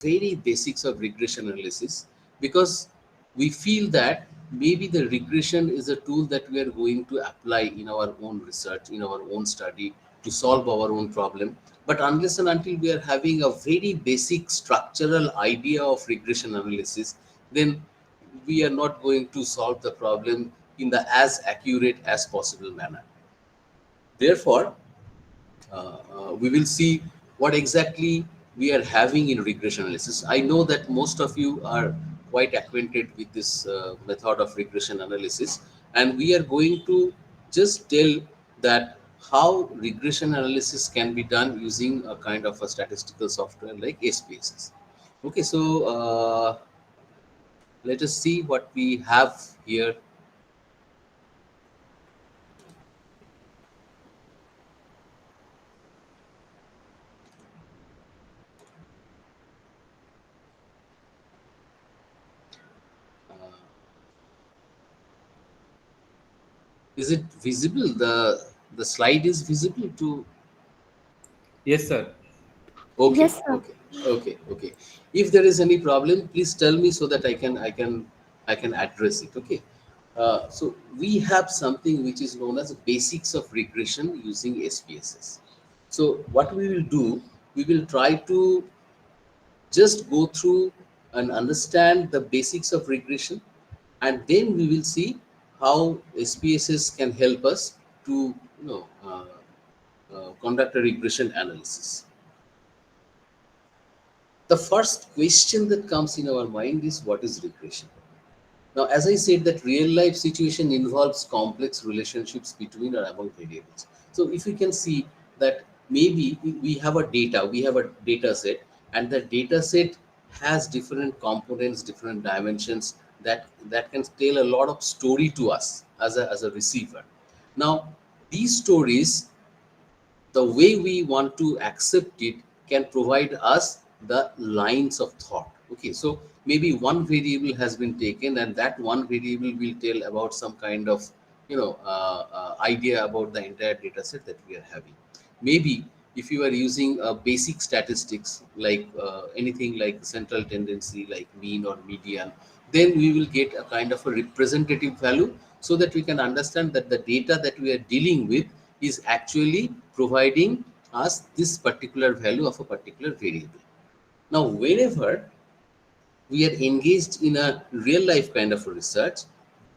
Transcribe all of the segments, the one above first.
very basics of regression analysis, because we feel that maybe the regression is a tool that we are going to apply in our own research, in our own study, to solve our own problem. But unless and until we are having a very basic structural idea of regression analysis, then we are not going to solve the problem in the as accurate as possible manner. Therefore, we will see what exactly we are having in regression analysis. I know that most of you are quite acquainted with this method of regression analysis, and we are going to just tell that how regression analysis can be done using a kind of a statistical software like SPSS. Okay, so let us see what we have here. Uh, is it visible? The slide is visible to. Yes, sir. Okay, Yes, sir. okay, okay, okay. If there is any problem, please tell me so that I can address it. Okay. So we have something which is known as basics of regression using SPSS. So what we will do, we will try to just go through and understand the basics of regression, and then we will see how SPSS can help us to conduct a regression analysis. The first question that comes in our mind is, what is regression? Now, as I said, that real life situation involves complex relationships between or among variables. So if you can see that maybe we have a data, we have a data set, and the data set has different components, different dimensions that can tell a lot of story to us as a receiver. Now, these stories, the way we want to accept it, can provide us the lines of thought. Okay, so maybe one variable has been taken, and that one variable will tell about some kind of idea about the entire data set that we are having. Maybe if you are using basic statistics like anything like central tendency, like mean or median, then we will get a kind of a representative value, so that we can understand that the data that we are dealing with is actually providing us this particular value of a particular variable. Now, whenever we are engaged in a real life kind of a research,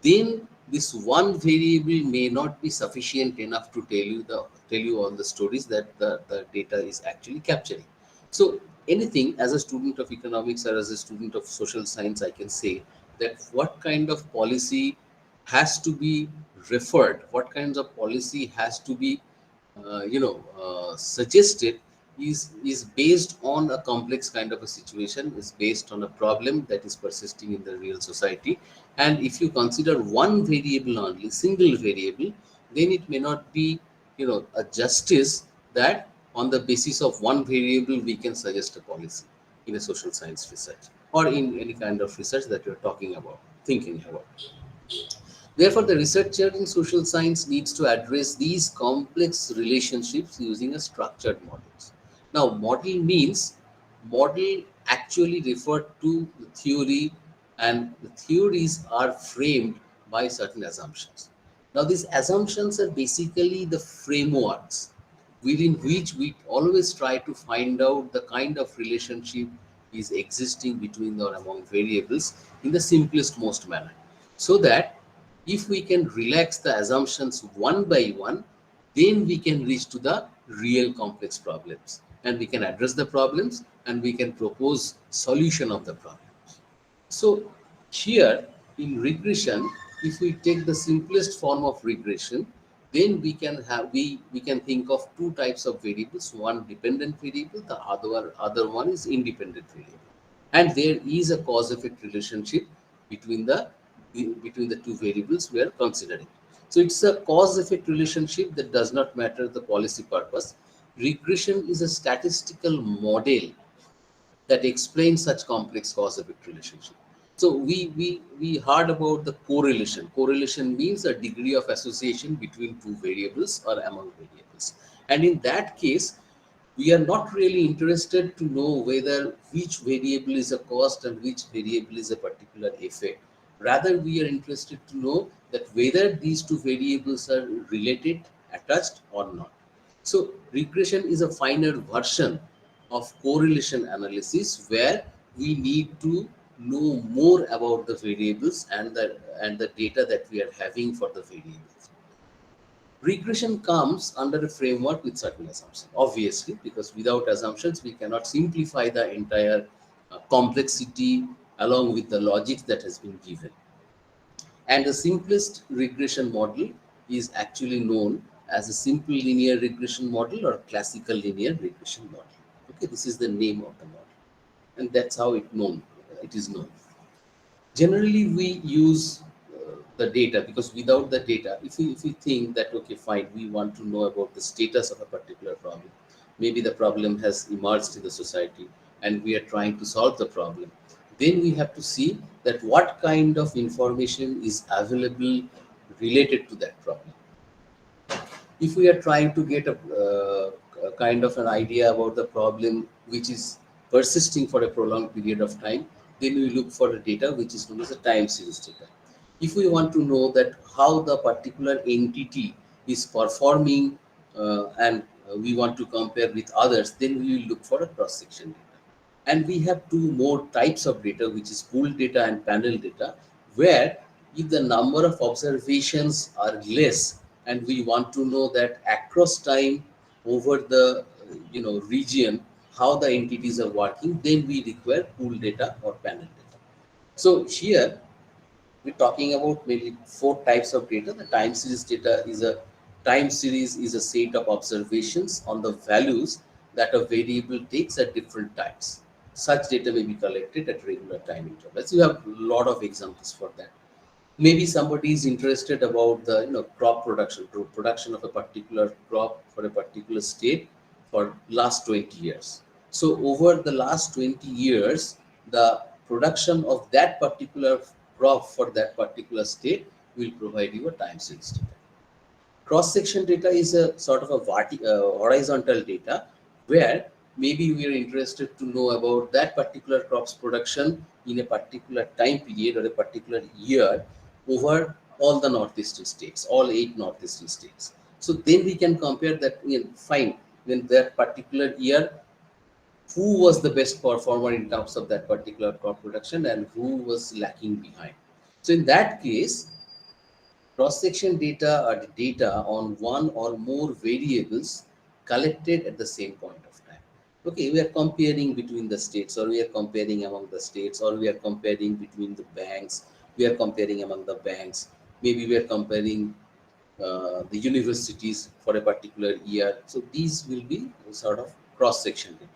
then this one variable may not be sufficient enough to tell you all the stories that the data is actually capturing. So anything, as a student of economics or as a student of social science, I can say that what kind of policy has to be referred, what kinds of policy has to be suggested, is based on a complex kind of a situation, is based on a problem that is persisting in the real society. And if you consider one variable only, single variable, then it may not be a justice that on the basis of one variable we can suggest a policy in a social science research, or in any kind of research that you're talking about, thinking about. Therefore, the researcher in social science needs to address these complex relationships using a structured models. Now, model actually referred to the theory, and the theories are framed by certain assumptions. Now, these assumptions are basically the frameworks within which we always try to find out the kind of relationship is existing between or among variables in the simplest most manner, so that if we can relax the assumptions one by one, then we can reach to the real complex problems, and we can address the problems, and we can propose solution of the problems. So here in regression, if we take the simplest form of regression, then we can think of two types of variables: one dependent variable, the other one is independent variable, and there is a cause effect relationship between the two variables we are considering. So it's a cause effect relationship that does not matter the policy purpose. Regression is a statistical model that explains such complex cause effect relationship. So we heard about the correlation. Correlation means a degree of association between two variables or among variables. And in that case, We are not really interested to know whether which variable is a cost and which variable is a particular effect. Rather, we are interested to know that whether these two variables are related, attached or not. So regression is a finer version of correlation analysis where we need to know more about the variables and the data that we are having for the variables. Regression comes under a framework with certain assumptions, obviously, because without assumptions, we cannot simplify the entire complexity along with the logic that has been given. And the simplest regression model is actually known as a simple linear regression model or classical linear regression model. Okay, this is the name of the model, and that's how it is known. Generally we use the data, because without the data, if we think that okay fine, we want to know about the status of a particular problem, maybe the problem has emerged in the society and we are trying to solve the problem, then we have to see that what kind of information is available related to that problem. If we are trying to get a kind of an idea about the problem which is persisting for a prolonged period of time, then we look for a data which is known as a time series data. If we want to know that how the particular entity is performing and we want to compare with others, then we will look for a cross section data. And we have two more types of data, which is pooled data and panel data, where if the number of observations are less and we want to know that across time over the region how the entities are working, then we require pooled data or panel data. So here we're talking about maybe four types of data. The time series is a set of observations on the values that a variable takes at different times. Such data may be collected at regular time intervals. You have a lot of examples for that. Maybe somebody is interested about the crop production of a particular crop for a particular state for last 20 years. So over the last 20 years, the production of that particular crop for that particular state will provide you a time series data. Cross section data is a sort of a horizontal data where maybe we are interested to know about that particular crop's production in a particular time period or a particular year over all the northeastern states, all 8 northeastern states. So then we can compare that, fine, in that particular year who was the best performer in terms of that particular crop production and who was lacking behind. So in that case, cross-section data are the data on one or more variables collected at the same point of time. Okay, we are comparing between the states, or we are comparing among the states, or we are comparing between the banks, we are comparing among the banks, maybe we are comparing the universities for a particular year. So these will be sort of cross-section data.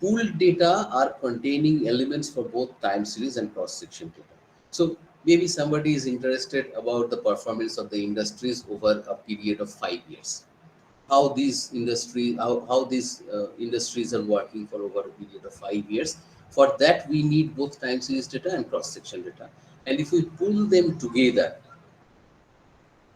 Pooled data are containing elements for both time series and cross-section data. So maybe somebody is interested about the performance of the industries over a period of 5 years. How these industries are working for over a period of 5 years. For that, we need both time series data and cross-section data. And if we pull them together,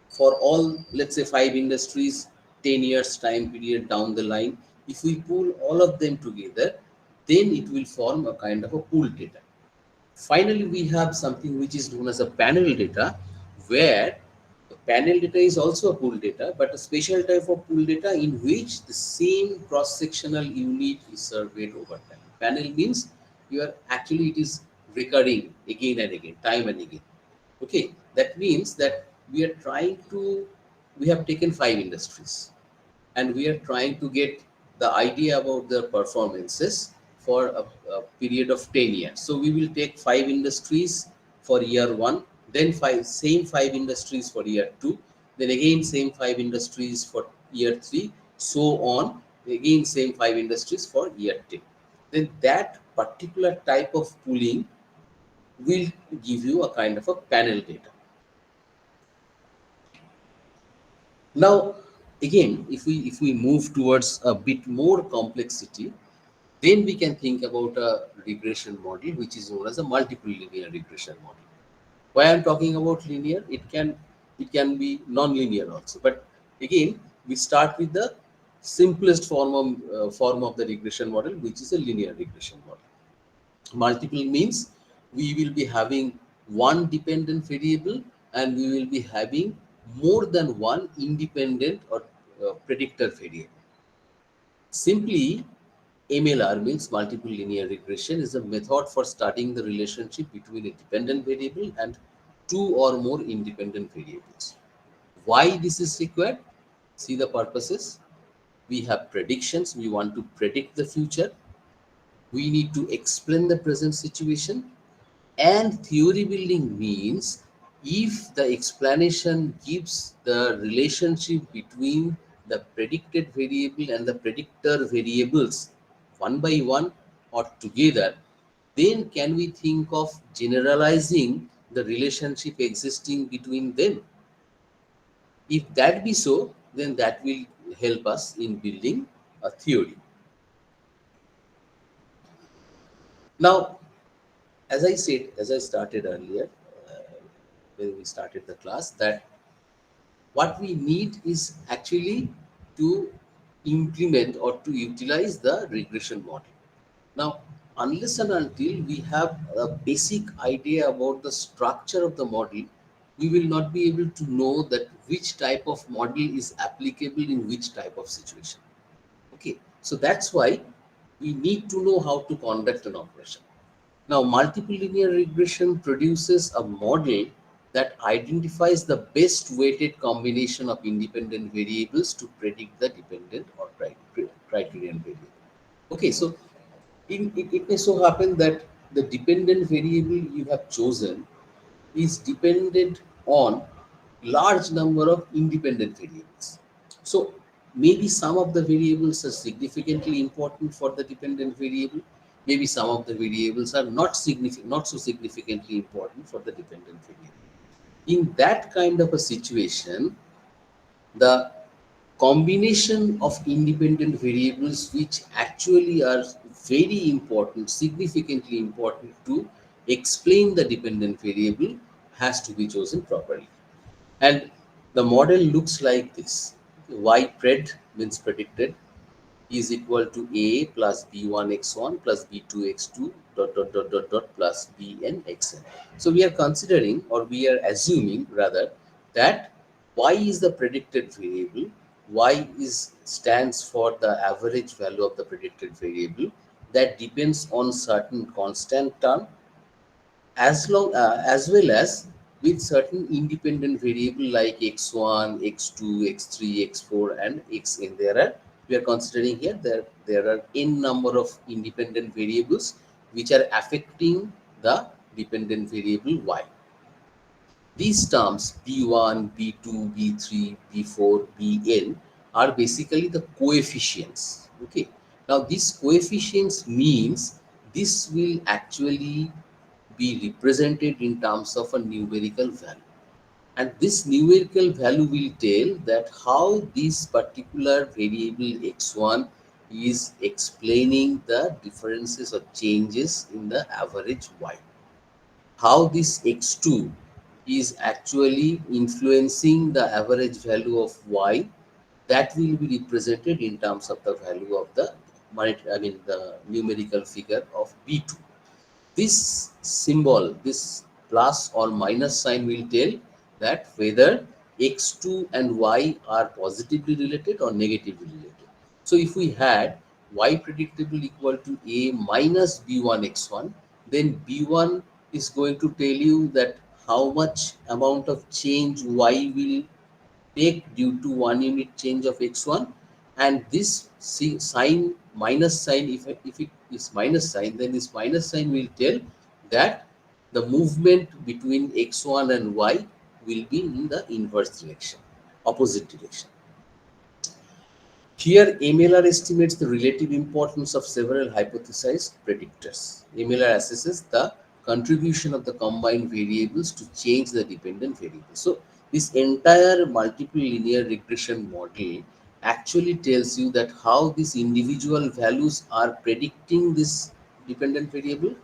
for all, let's say 5 industries, 10 years time period down the line, if we pull all of them together, then it will form a kind of a pool data. Finally, we have something which is known as a panel data, where the panel data is also a pool data, but a special type of pool data in which the same cross-sectional unit is surveyed over time. Panel means it is recurring again and again, time and again. Okay, that means that we have taken 5 industries and we are trying to get the idea about their performances for a period of 10 years. So we will take 5 industries for year one, then same 5 industries for year two, then again same 5 industries for year three, so on, again same 5 industries for year 10. Then that particular type of pooling will give you a kind of a panel data. Now, again, if we move towards a bit more complexity, then we can think about a regression model, which is known as a multiple linear regression model. Why I'm talking about linear? It can be non-linear also. But again, we start with the simplest form of the regression model, which is a linear regression model. Multiple means we will be having one dependent variable and we will be having more than one independent or predictor variable. Simply, MLR means multiple linear regression is a method for studying the relationship between a dependent variable and two or more independent variables. Why this is required? See the purposes. We have predictions. We want to predict the future. We need to explain the present situation. And theory building means if the explanation gives the relationship between the predicted variable and the predictor variables one by one or together, then can we think of generalizing the relationship existing between them? If that be so, then that will help us in building a theory. Now, as I said, as I started earlier, when we started the class, that what we need is actually to implement or to utilize the regression model. Now, unless and until we have a basic idea about the structure of the model, we will not be able to know that which type of model is applicable in which type of situation. Okay, so that's why we need to know how to conduct an operation. Now, multiple linear regression produces a model that identifies the best weighted combination of independent variables to predict the dependent or criterion variable. Okay, so it may so happen that the dependent variable you have chosen is dependent on large number of independent variables. So maybe some of the variables are significantly important for the dependent variable. Maybe some of the variables are not so significantly important for the dependent variable. In that kind of a situation, the combination of independent variables which actually are very important, significantly important to explain the dependent variable has to be chosen properly. And the model looks like this. Y pred means predicted is equal to A plus B1 x1 plus B2 x2 dot plus Bn xn. So we are considering, or we are assuming rather, that Y is the predicted variable. Y is stands for the average value of the predicted variable that depends on certain constant term as well as with certain independent variable like x1, x2, x3, x4, and xn. We are considering here that there are n number of independent variables which are affecting the dependent variable y. These terms b1, b2, b3, b4, bn are basically the coefficients. Okay. Now these coefficients means this will actually be represented in terms of a numerical value. And this numerical value will tell that how this particular variable x1 is explaining the differences or changes in the average y. How this x2 is actually influencing the average value of y, that will be represented in terms of the value of the the numerical figure of b2. This symbol, this plus or minus sign will tell that whether x2 and y are positively related or negatively related. So if we had y predictable equal to a minus b1 x1, then b1 is going to tell you that how much amount of change y will take due to 1 unit change of x1, and this sign minus sign, if it is minus sign, then this minus sign will tell that the movement between x1 and y will be in the inverse direction, opposite direction. Here, MLR estimates the relative importance of several hypothesized predictors. MLR assesses the contribution of the combined variables to change the dependent variable. So, this entire multiple linear regression model actually tells you that how these individual values are predicting this dependent variable,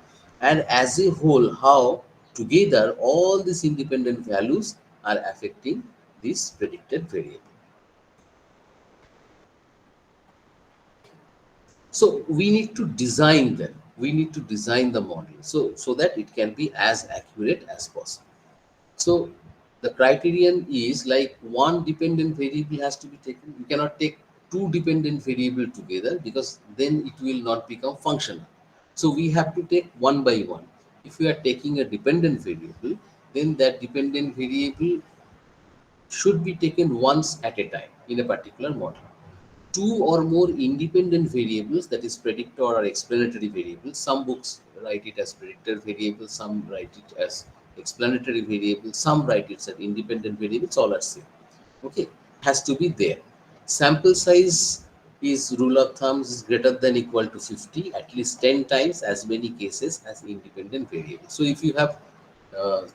and as a whole, how together all these independent values are affecting this predicted variable. So we need to design them, we need to design the model so that it can be as accurate as possible. So the criterion is like one dependent variable has to be taken. You cannot take two dependent variable together because then it will not become functional. So we have to take one by one. If we are taking a dependent variable, then that dependent variable should be taken once at a time in a particular model. Two or more independent variables, that is predictor or explanatory variables. Some books write it as predictor variable, some write it as explanatory variable, some write it as independent variables, all are same. Okay, has to be there. Sample size is rule of thumb is greater than equal to 50, at least 10 times as many cases as independent variables. So if you have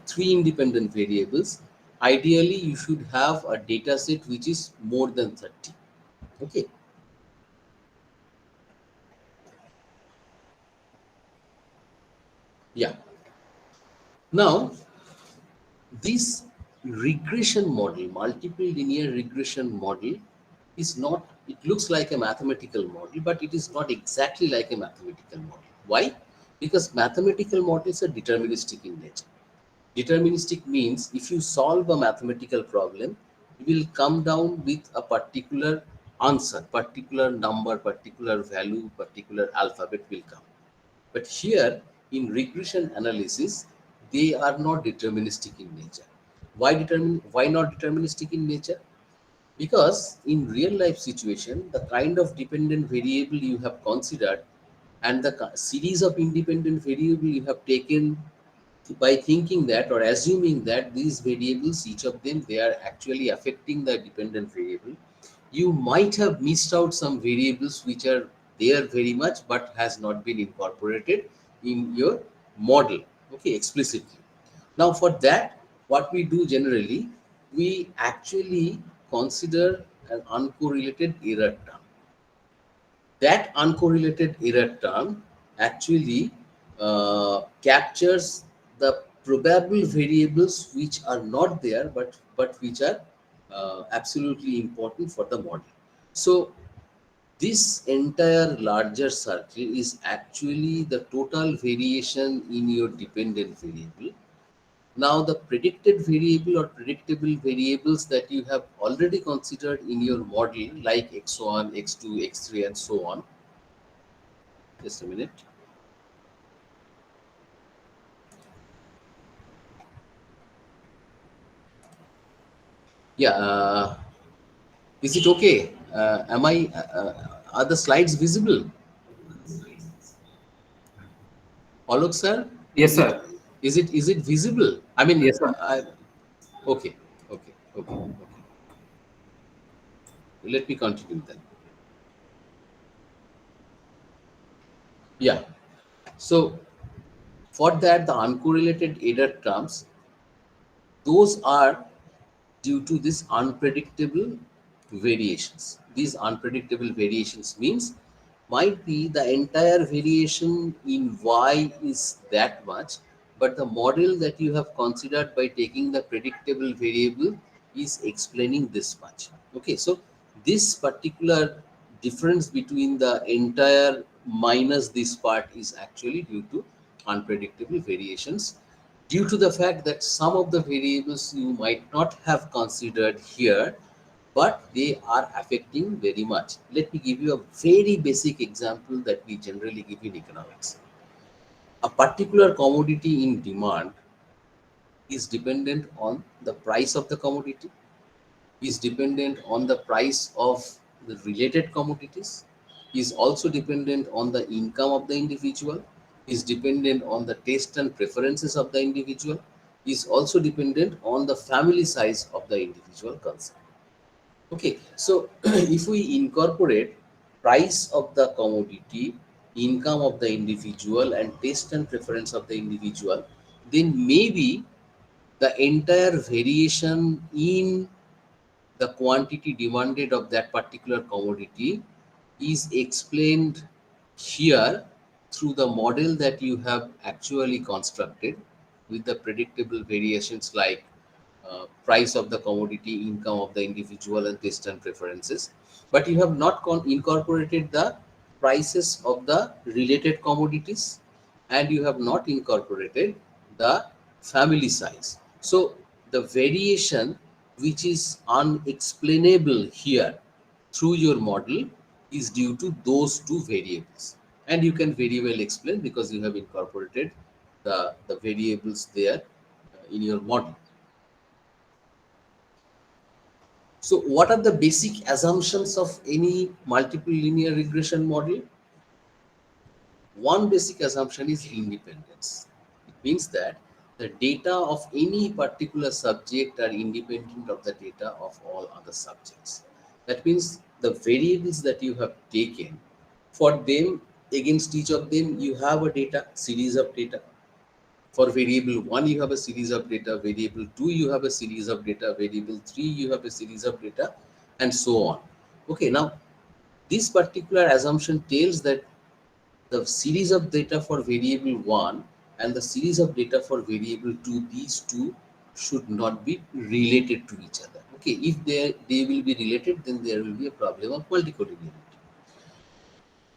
three independent variables, ideally you should have a data set which is more than 30. Okay. Yeah. Now, this regression model, multiple linear regression model, is not, it looks like a mathematical model, but it is not exactly like a mathematical model. Why? Because mathematical models are deterministic in nature. Deterministic means if you solve a mathematical problem, you will come down with a particular answer, particular number, particular value, particular alphabet will come. But here in regression analysis, they are not deterministic in nature. Why not deterministic in nature? Because in real life situation, the kind of dependent variable you have considered and the series of independent variable you have taken by thinking that or assuming that these variables, each of them, they are actually affecting the dependent variable, you might have missed out some variables which are there very much but has not been incorporated in your model, okay, explicitly. Now for that, what we do generally, we actually consider an uncorrelated error term. That uncorrelated error term actually captures the probable variables which are not there but which are absolutely important for the model. So this entire larger circle is actually the total variation in your dependent variable. Now the predicted variable or predictable variables that you have already considered in your model like x1, x2, x3 and so on. Just a minute. Yeah, is it okay? Are the slides visible? Alok sir, Yes, sir. is it visible? I mean, Yes, sir. okay, okay. Let me continue then. Yeah. So for that, the uncorrelated error terms, those are due to this unpredictable variations. These unpredictable variations means might be the entire variation in y is that much, but the model that you have considered by taking the predictable variable is explaining this much. Okay, so this particular difference between the entire minus this part is actually due to unpredictable variations, due to the fact that some of the variables you might not have considered here, but they are affecting very much. Let me give you a very basic example that we generally give in economics. A particular commodity in demand is dependent on the price of the commodity, is dependent on the price of the related commodities, is also dependent on the income of the individual, is dependent on the taste and preferences of the individual, is also dependent on the family size of the individual concerned. Okay, so if we incorporate price of the commodity, income of the individual, and taste and preference of the individual, then maybe the entire variation in the quantity demanded of that particular commodity is explained here through the model that you have actually constructed with the predictable variations like price of the commodity, income of the individual, and taste and preferences. But you have not incorporated the prices of the related commodities, and you have not incorporated the family size. So the variation which is unexplainable here through your model is due to those two variables, and you can very well explain because you have incorporated the variables there in your model. So what are the basic assumptions of any multiple linear regression model? One basic assumption is independence. It means that the data of any particular subject are independent of the data of all other subjects. That means the variables that you have taken, for them, against each of them, you have a data, series of data. For variable 1, you have a series of data, variable 2, you have a series of data, variable 3, you have a series of data, and so on. Okay, now this particular assumption tells that the series of data for variable 1 and the series of data for variable 2, these two should not be related to each other. Okay, if they will be related, then there will be a problem of multicollinearity.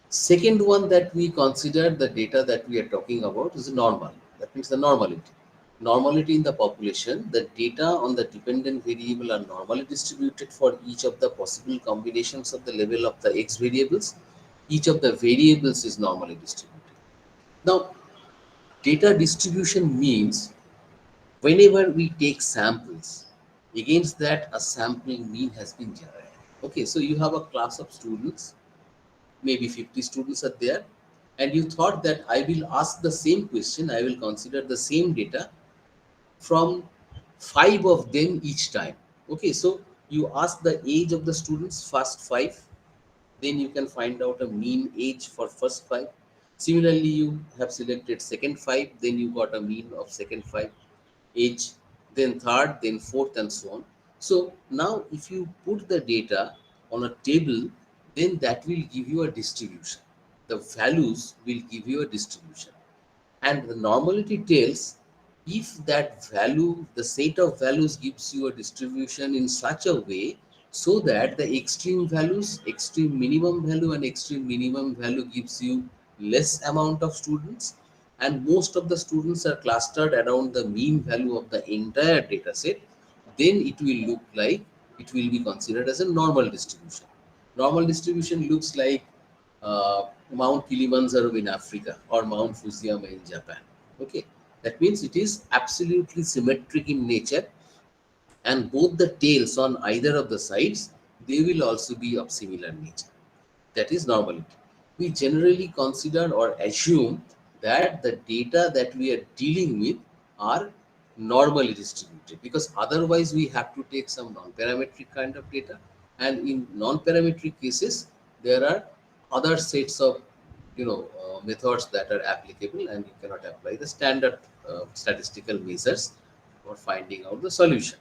Second one that we consider, the data that we are talking about, is normal. That means the normality. Normality in the population, the data on the dependent variable are normally distributed for each of the possible combinations of the level of the x variables. Each of the variables is normally distributed. Now, data distribution means whenever we take samples, against that a sampling mean has been generated. Okay, so you have a class of students, maybe 50 students are there, and you thought that I will ask the same question, I will consider the same data from 5 of them each time. Okay, so you ask the age of the students, first 5, then you can find out a mean age for first 5. Similarly, you have selected second 5, then you got a mean of second 5 age, then third, then fourth, and so on. So now if you put the data on a table, then that will give you a distribution. The values will give you a distribution. And the normality tells if that value, the set of values gives you a distribution in such a way so that the extreme values, extreme minimum value and extreme minimum value gives you less amount of students, and most of the students are clustered around the mean value of the entire data set, then it will look like, it will be considered as a normal distribution. Normal distribution looks like Mount Kilimanjaro in Africa or Mount Fusiyama in Japan. Okay, that means it is absolutely symmetric in nature, and both the tails on either of the sides, they will also be of similar nature. That is normality. We generally consider or assume that the data that we are dealing with are normally distributed, because otherwise we have to take some non-parametric kind of data, and in non-parametric cases there are other sets of methods that are applicable, and you cannot apply the standard statistical measures for finding out the solution.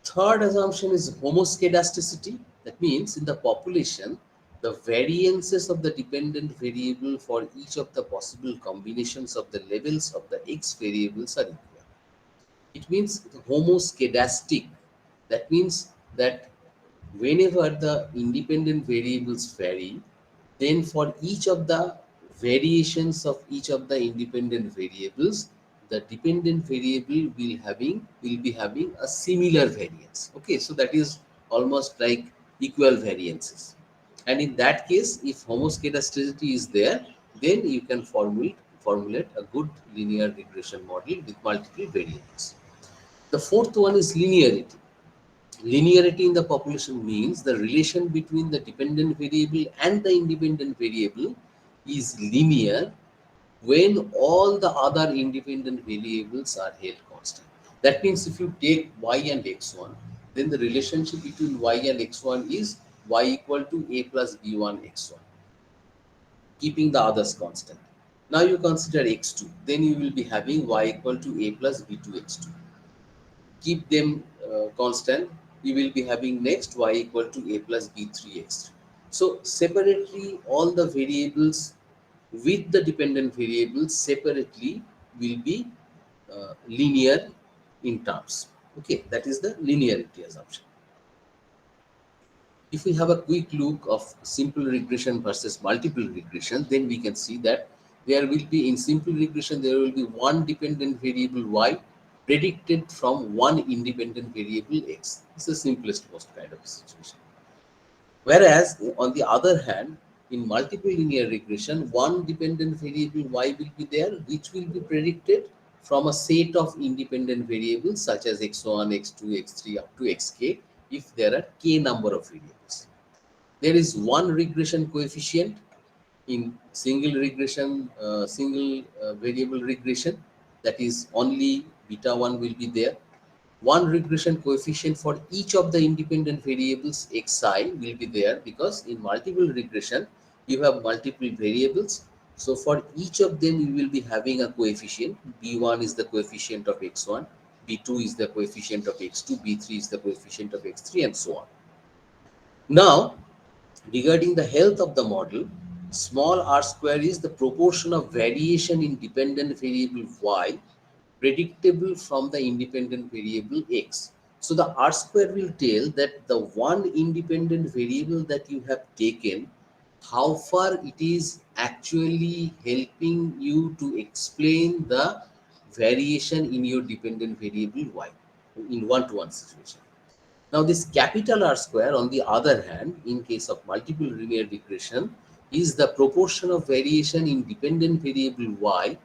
Third assumption is homoscedasticity. That means in the population, the variances of the dependent variable for each of the possible combinations of the levels of the x variables are equal. It means homoscedastic. That means that whenever the independent variables vary, then for each of the variations of each of the independent variables, the dependent variable will be having a similar variance. Okay, so that is almost like equal variances. And in that case, if homoscedasticity is there, then you can formulate a good linear regression model with multiple variables. The fourth one is linearity. Linearity in the population means the relation between the dependent variable and the independent variable is linear when all the other independent variables are held constant. That means if you take y and x1, then the relationship between y and x1 is y equal to a plus b1 x1, keeping the others constant. Now you consider x2, then you will be having y equal to a plus b2 x2. Keep them constant, you will be having next y equal to a plus b3x. So separately, all the variables with the dependent variables separately will be linear in terms. Okay, that is the linearity assumption. If we have a quick look of simple regression versus multiple regression, then we can see that there will be, in simple regression, there will be one dependent variable y predicted from one independent variable x. It's the simplest most kind of situation. Whereas on the other hand, in multiple linear regression, one dependent variable y will be there, which will be predicted from a set of independent variables such as x1, x2, x3 up to xk, if there are k number of variables. There is one regression coefficient in single variable regression, that is only beta 1 will be there. One regression coefficient for each of the independent variables xi will be there, because in multiple regression you have multiple variables. So for each of them you will be having a coefficient. B1 is the coefficient of x1, B2 is the coefficient of x2, B3 is the coefficient of x3, and so on. Now, regarding the health of the model, small r square is the proportion of variation in dependent variable y predictable from the independent variable x. So the r square will tell that the one independent variable that you have taken, how far it is actually helping you to explain the variation in your dependent variable y in one-to-one situation. Now, this capital R square, on the other hand, in case of multiple linear regression, is the proportion of variation in dependent variable y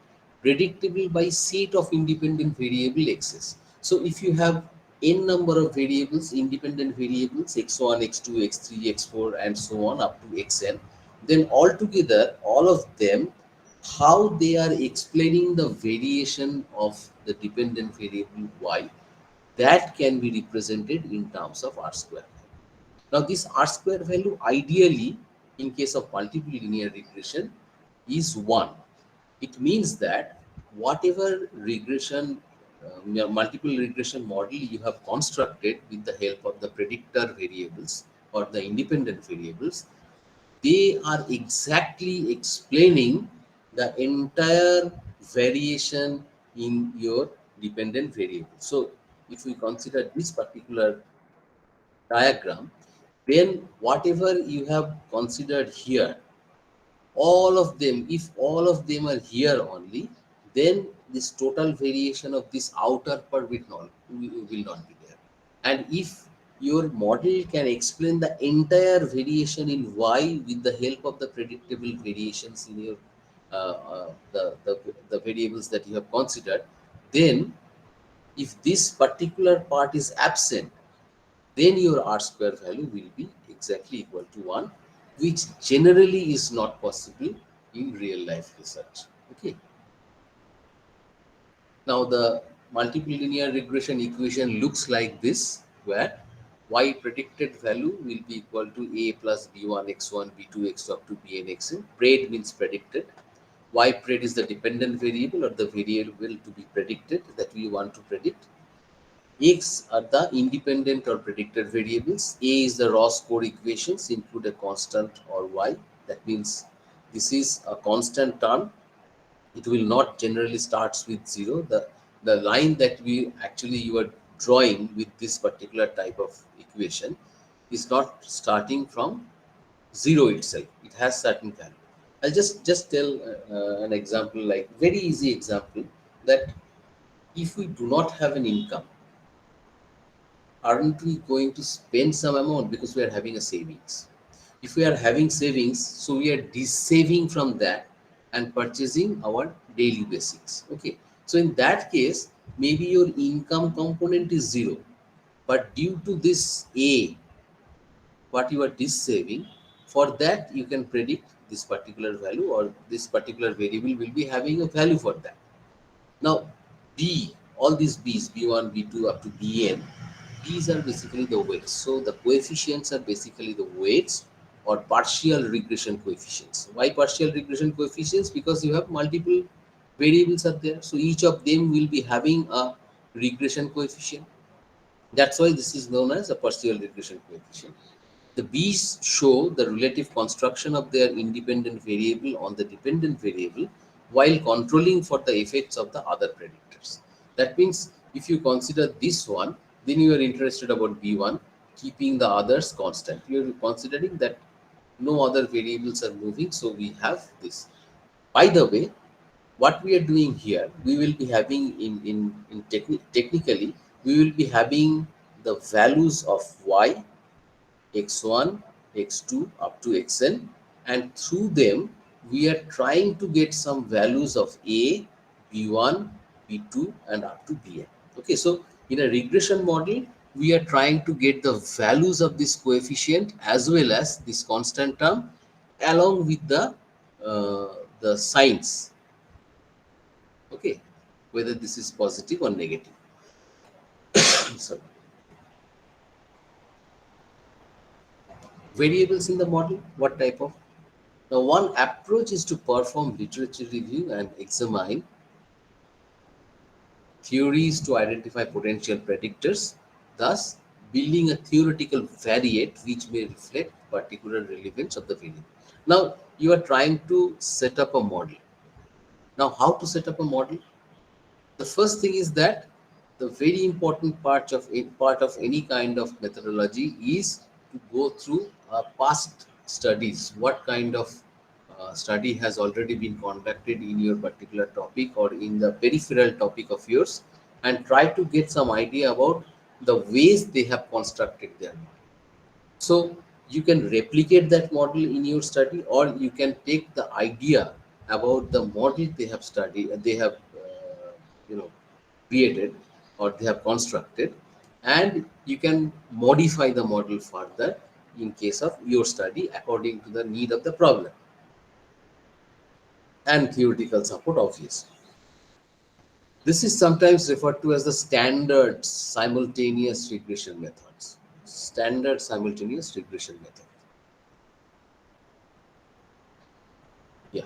predictable by set of independent variable x's. So, if you have n number of variables, independent variables x1, x2, x3, x4, and so on up to xn, then altogether, all of them, how they are explaining the variation of the dependent variable y, that can be represented in terms of R square. Now, this R square value ideally, in case of multiple linear regression, is 1. It means that whatever regression, multiple regression model you have constructed with the help of the predictor variables or the independent variables, they are exactly explaining the entire variation in your dependent variable. So, if we consider this particular diagram, then whatever you have considered here, all of them, if all of them are here only, then this total variation of this outer part will not be there. And if your model can explain the entire variation in y with the help of the predictable variations in your the variables that you have considered, then if this particular part is absent, then your R square value will be exactly equal to 1, which generally is not possible in real life research. Okay. Now the multiple linear regression equation looks like this, where y predicted value will be equal to a plus b1 x1 b2 x2 up to bn xn. Pred means predicted. Y pred is the dependent variable or the variable to be predicted that we want to predict. X are the independent or predicted variables. A is the Rsquare equations, include a constant or y. That means this is a constant term. It will not generally starts with 0. The line that you are drawing with this particular type of equation is not starting from 0 itself. It has certain value. I'll just tell an example, like very easy example, that if we do not have an income, aren't we going to spend some amount because we are having a savings? If we are having savings, so we are saving from that and purchasing our daily basics. Okay. So in that case, maybe your income component is 0, but due to this A, what you are saving, for that you can predict this particular value, or this particular variable will be having a value for that. Now, B, all these B's, B1, B2 up to Bn, these are basically the weights. So the coefficients are basically the weights or partial regression coefficients. Why partial regression coefficients? Because you have multiple variables are there. So each of them will be having a regression coefficient. That's why this is known as a partial regression coefficient. The B's show the relative construction of their independent variable on the dependent variable while controlling for the effects of the other predictors. That means if you consider this one, then you are interested about B1. keeping the others constant. We are considering that no other variables are moving, so we have this. By the way, what we are doing here, we will be having technically, we will be having the values of y, x1, x2 up to xn, and through them we are trying to get some values of a, b1, b2 and up to bn. Okay, so in a regression model we are trying to get the values of this coefficient as well as this constant term along with the signs. Okay, whether this is positive or negative. Sorry. Variables in the model, what type of? Now, one approach is to perform literature review and examine theories to identify potential predictors, thus building a theoretical variate which may reflect particular relevance of the variable. Now, you are trying to set up a model. Now, how to set up a model? The first thing is that the very important part of any kind of methodology is to go through past studies. What kind of study has already been conducted in your particular topic or in the peripheral topic of yours, and try to get some idea about the ways they have constructed their model. So you can replicate that model in your study, or you can take the idea about the model they have studied, they have you know created or they have constructed, and you can modify the model further in case of your study according to the need of the problem and theoretical support, obviously. This is sometimes referred to as the standard simultaneous regression methods. Standard simultaneous regression method. Yeah.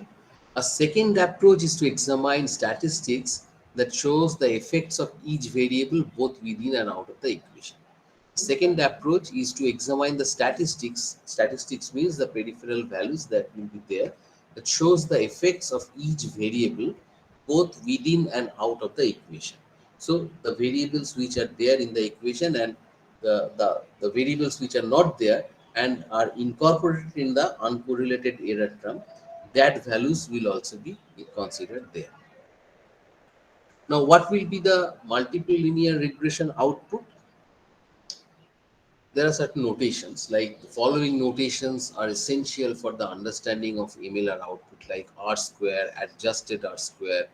A second approach is to examine statistics that shows the effects of each variable both within and out of the equation. Second approach is to examine the statistics. Statistics means the peripheral values that will be there that shows the effects of each variable both within and out of the equation. So the variables which are there in the equation and the variables which are not there and are incorporated in the uncorrelated error term, that values will also be considered there. Now, what will be the multiple linear regression output? There are certain notations, like the following notations are essential for the understanding of MLR output, like R square, adjusted R square,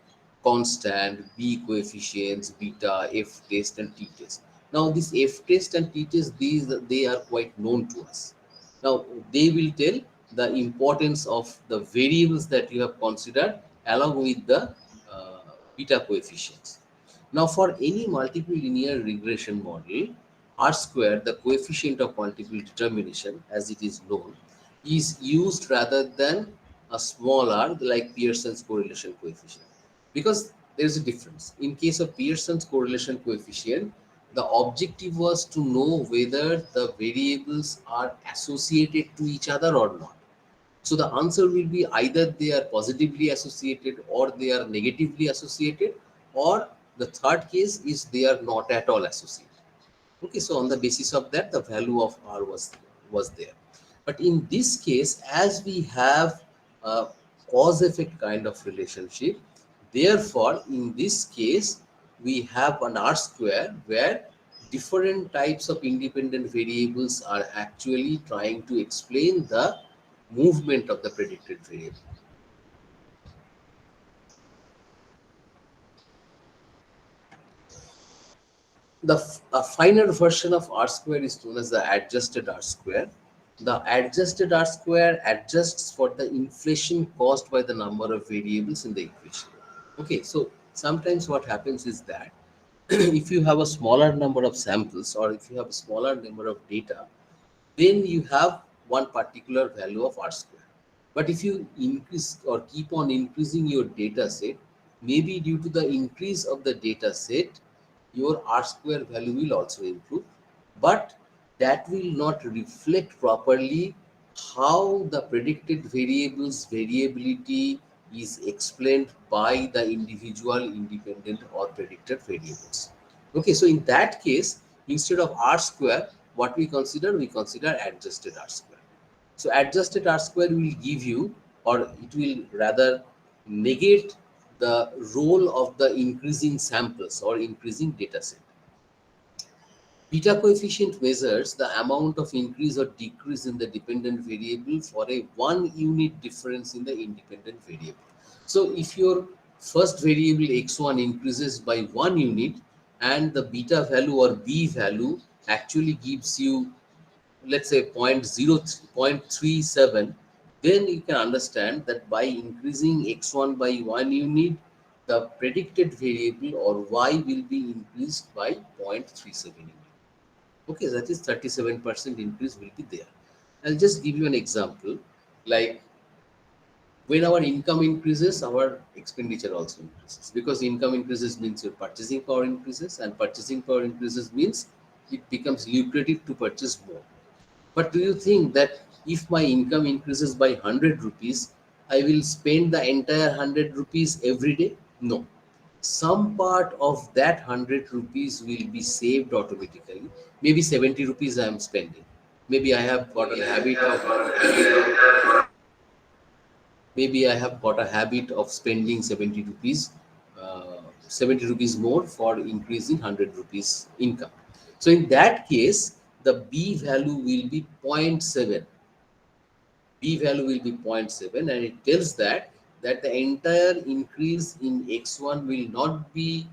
constant, B coefficients, beta, F test, and T test. Now, this F test and T test, these they are quite known to us. Now, they will tell the importance of the variables that you have considered along with the uh, beta coefficients. Now, for any multiple linear regression model, R square, the coefficient of multiple determination, as it is known, is used rather than a small r like Pearson's correlation coefficient. Because there is a difference. In case of Pearson's correlation coefficient, the objective was to know whether the variables are associated to each other or not. So the answer will be either they are positively associated or they are negatively associated, or the third case is they are not at all associated. Okay, so on the basis of that, the value of R was there. But in this case, as we have a cause-effect kind of relationship, therefore, in this case, we have an R square where different types of independent variables are actually trying to explain the movement of the predicted variable. A finer version of R square is known as the adjusted R square. The adjusted R square adjusts for the inflation caused by the number of variables in the equation. Okay, so sometimes what happens is that if you have a smaller number of samples or if you have a smaller number of data, then you have one particular value of R square. But if you increase or keep on increasing your data set, maybe due to the increase of the data set, your R square value will also improve. But that will not reflect properly how the predicted variables variability is explained by the individual independent or predicted variables. Okay, so in that case, instead of R square, what we consider? We consider adjusted R square. So adjusted R square will give you, or it will rather negate the role of the increasing samples or increasing data set. Beta coefficient measures the amount of increase or decrease in the dependent variable for a 1 unit difference in the independent variable. So if your first variable x1 increases by 1 unit and the beta value or b value actually gives you, let's say, 0.37, then you can understand that by increasing x1 by 1 unit, the predicted variable or y will be increased by 0.37 unit. Okay, that is 37% increase will be there. I'll just give you an example. Like when our income increases, our expenditure also increases, because income increases means your purchasing power increases, and purchasing power increases means it becomes lucrative to purchase more. But do you think that if my income increases by 100 rupees, I will spend the entire 100 rupees every day? No. Some part of that 100 rupees will be saved automatically. Maybe 70 rupees I am spending. Maybe I have got a habit of maybe I have got a habit of spending 70 rupees, 70 rupees more for increasing 100 rupees income. So in that case, the B value will be zero point 0.7. B value will be zero point 0.7, and it tells that the entire increase in X1 will not be,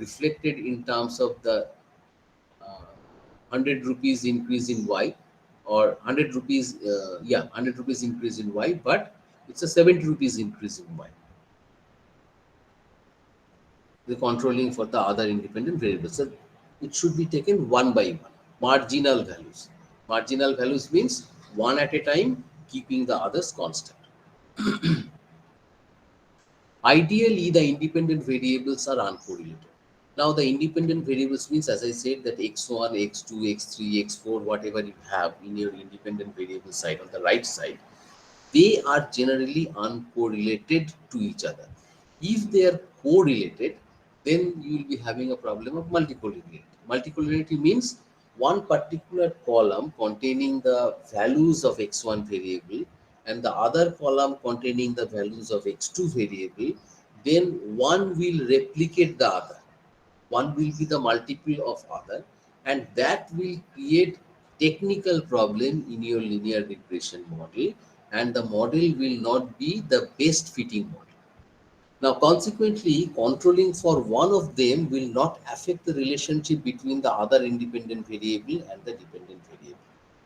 reflected in terms of the 100 rupees increase in Y, or 100 rupees, 100 rupees increase in Y, but it's a 70 rupees increase in Y. The controlling for the other independent variables. So it should be taken one by one. Marginal values. Marginal values means one at a time, keeping the others constant. Ideally, the independent variables are uncorrelated. Now, the independent variables means, as I said, that x1, x2, x3, x4, whatever you have in your independent variable side on the right side, they are generally uncorrelated to each other. If they are correlated, then you will be having a problem of multicollinearity. Multicollinearity means one particular column containing the values of x1 variable and the other column containing the values of x2 variable, then one will replicate the other. One will be the multiple of other, and that will create technical problem in your linear regression model, and the model will not be the best fitting model. Now, consequently, controlling for one of them will not affect the relationship between the other independent variable and the dependent variable.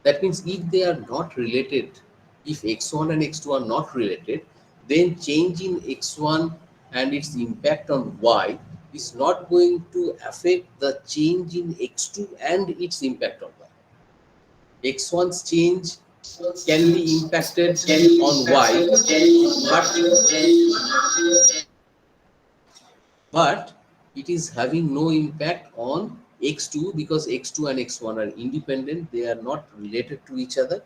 That means if they are not related, if x1 and x2 are not related, then change in x1 and its impact on y is not going to affect the change in x2 and its impact on y. X1's change can be impacted on y, but it is having no impact on x2, because x2 and x1 are independent, they are not related to each other,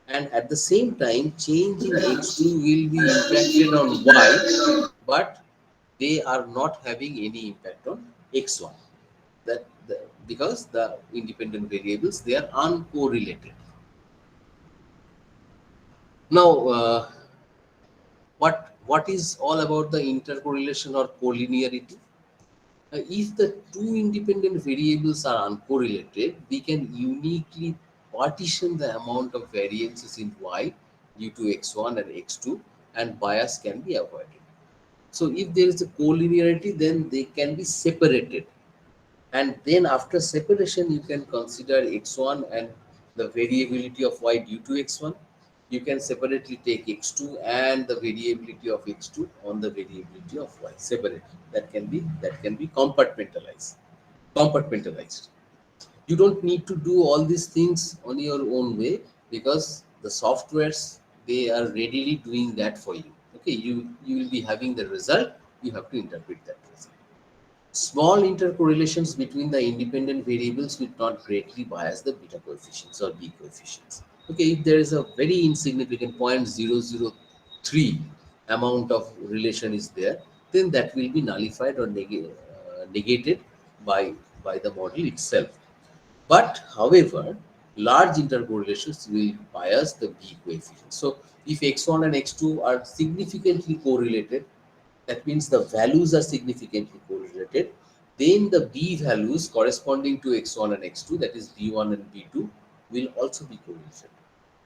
and at the same time change in x2 will be impacted on y, but they are not having any impact on x1, because the independent variables, they are uncorrelated. Now, what is all about the intercorrelation or collinearity? If the two independent variables are uncorrelated, we can uniquely partition the amount of variances in y due to x1 and x2, and bias can be avoided. So if there is a collinearity, then they can be separated, and then after separation you can consider x1 and the variability of y due to x1. You can separately take x2 and the variability of x2 on the variability of y separately. That can be compartmentalized. You don't need to do all these things on your own way, because the softwares, they are readily doing that for you. Okay, you will be having the result, you have to interpret that result. Small intercorrelations between the independent variables will not greatly bias the beta coefficients or B coefficients. Okay, if there is a very insignificant 0.003 amount of relation is there, then that will be nullified or negated by the model itself. But however, large intercorrelations will bias the B coefficient. So if x1 and x2 are significantly correlated, that means the values are significantly correlated, then the B values corresponding to x1 and x2, that is B1 and B2, will also be correlated.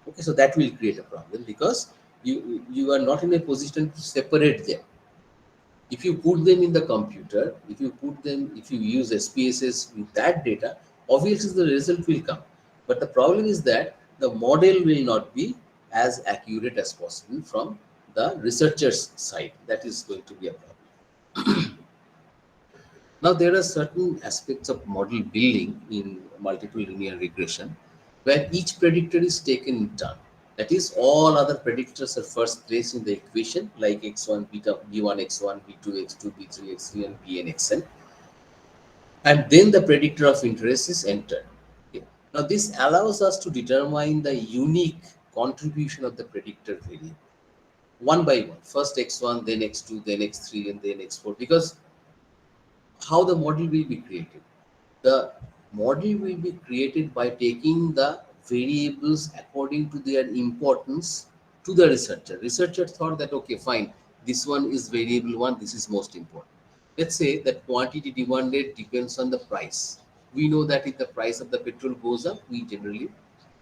Okay, so that will create a problem because you are not in a position to separate them. If you put them in the computer, if you use SPSS with that data, obviously the result will come. But the problem is that the model will not be as accurate as possible from the researcher's side. That is going to be a problem. Now, there are certain aspects of model building in multiple linear regression where each predictor is taken in turn. That is, all other predictors are first placed in the equation, like x1, beta, b1, x1, b2, x2, b3, x3, and bn, xn. And then the predictor of interest is entered. Okay. Now, this allows us to determine the unique contribution of the predictor variable one by one. First x1, then x2, then x3, and then x4. Because how the model will be created? The model will be created by taking the variables according to their importance to the researcher. Researcher thought that, okay, fine, this one is variable one, this is most important. Let's say that quantity demanded depends on the price. We know that if the price of the petrol goes up, we generally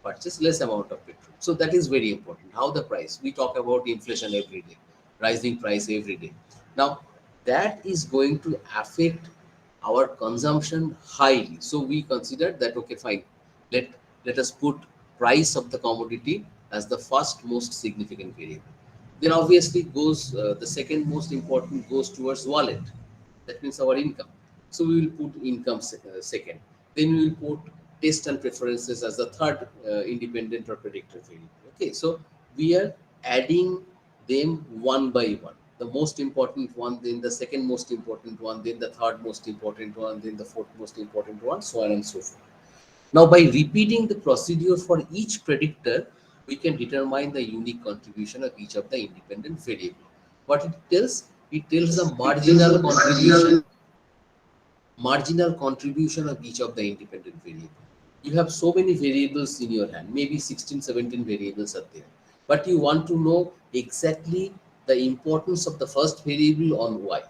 purchase less amount of petrol. So that is very important. How the price? We talk about inflation every day, rising price every day. Now, that is going to affect our consumption highly. So we consider that, okay, fine, let let us put price of the commodity as the first most significant variable. Then obviously goes the second most important goes towards wallet. That means our income. So we will put income second. Then we will put taste and preferences as the third independent or predictor variable. Okay, so we are adding them one by one. The most important one, then the second most important one, then the third most important one, then the fourth most important one, so on and so forth. Now, by repeating the procedure for each predictor, we can determine the unique contribution of each of the independent variable. What it tells? It tells the marginal contribution of each of the independent variable. You have so many variables in your hand, maybe 16, 17 variables are there. But you want to know exactly the importance of the first variable on y,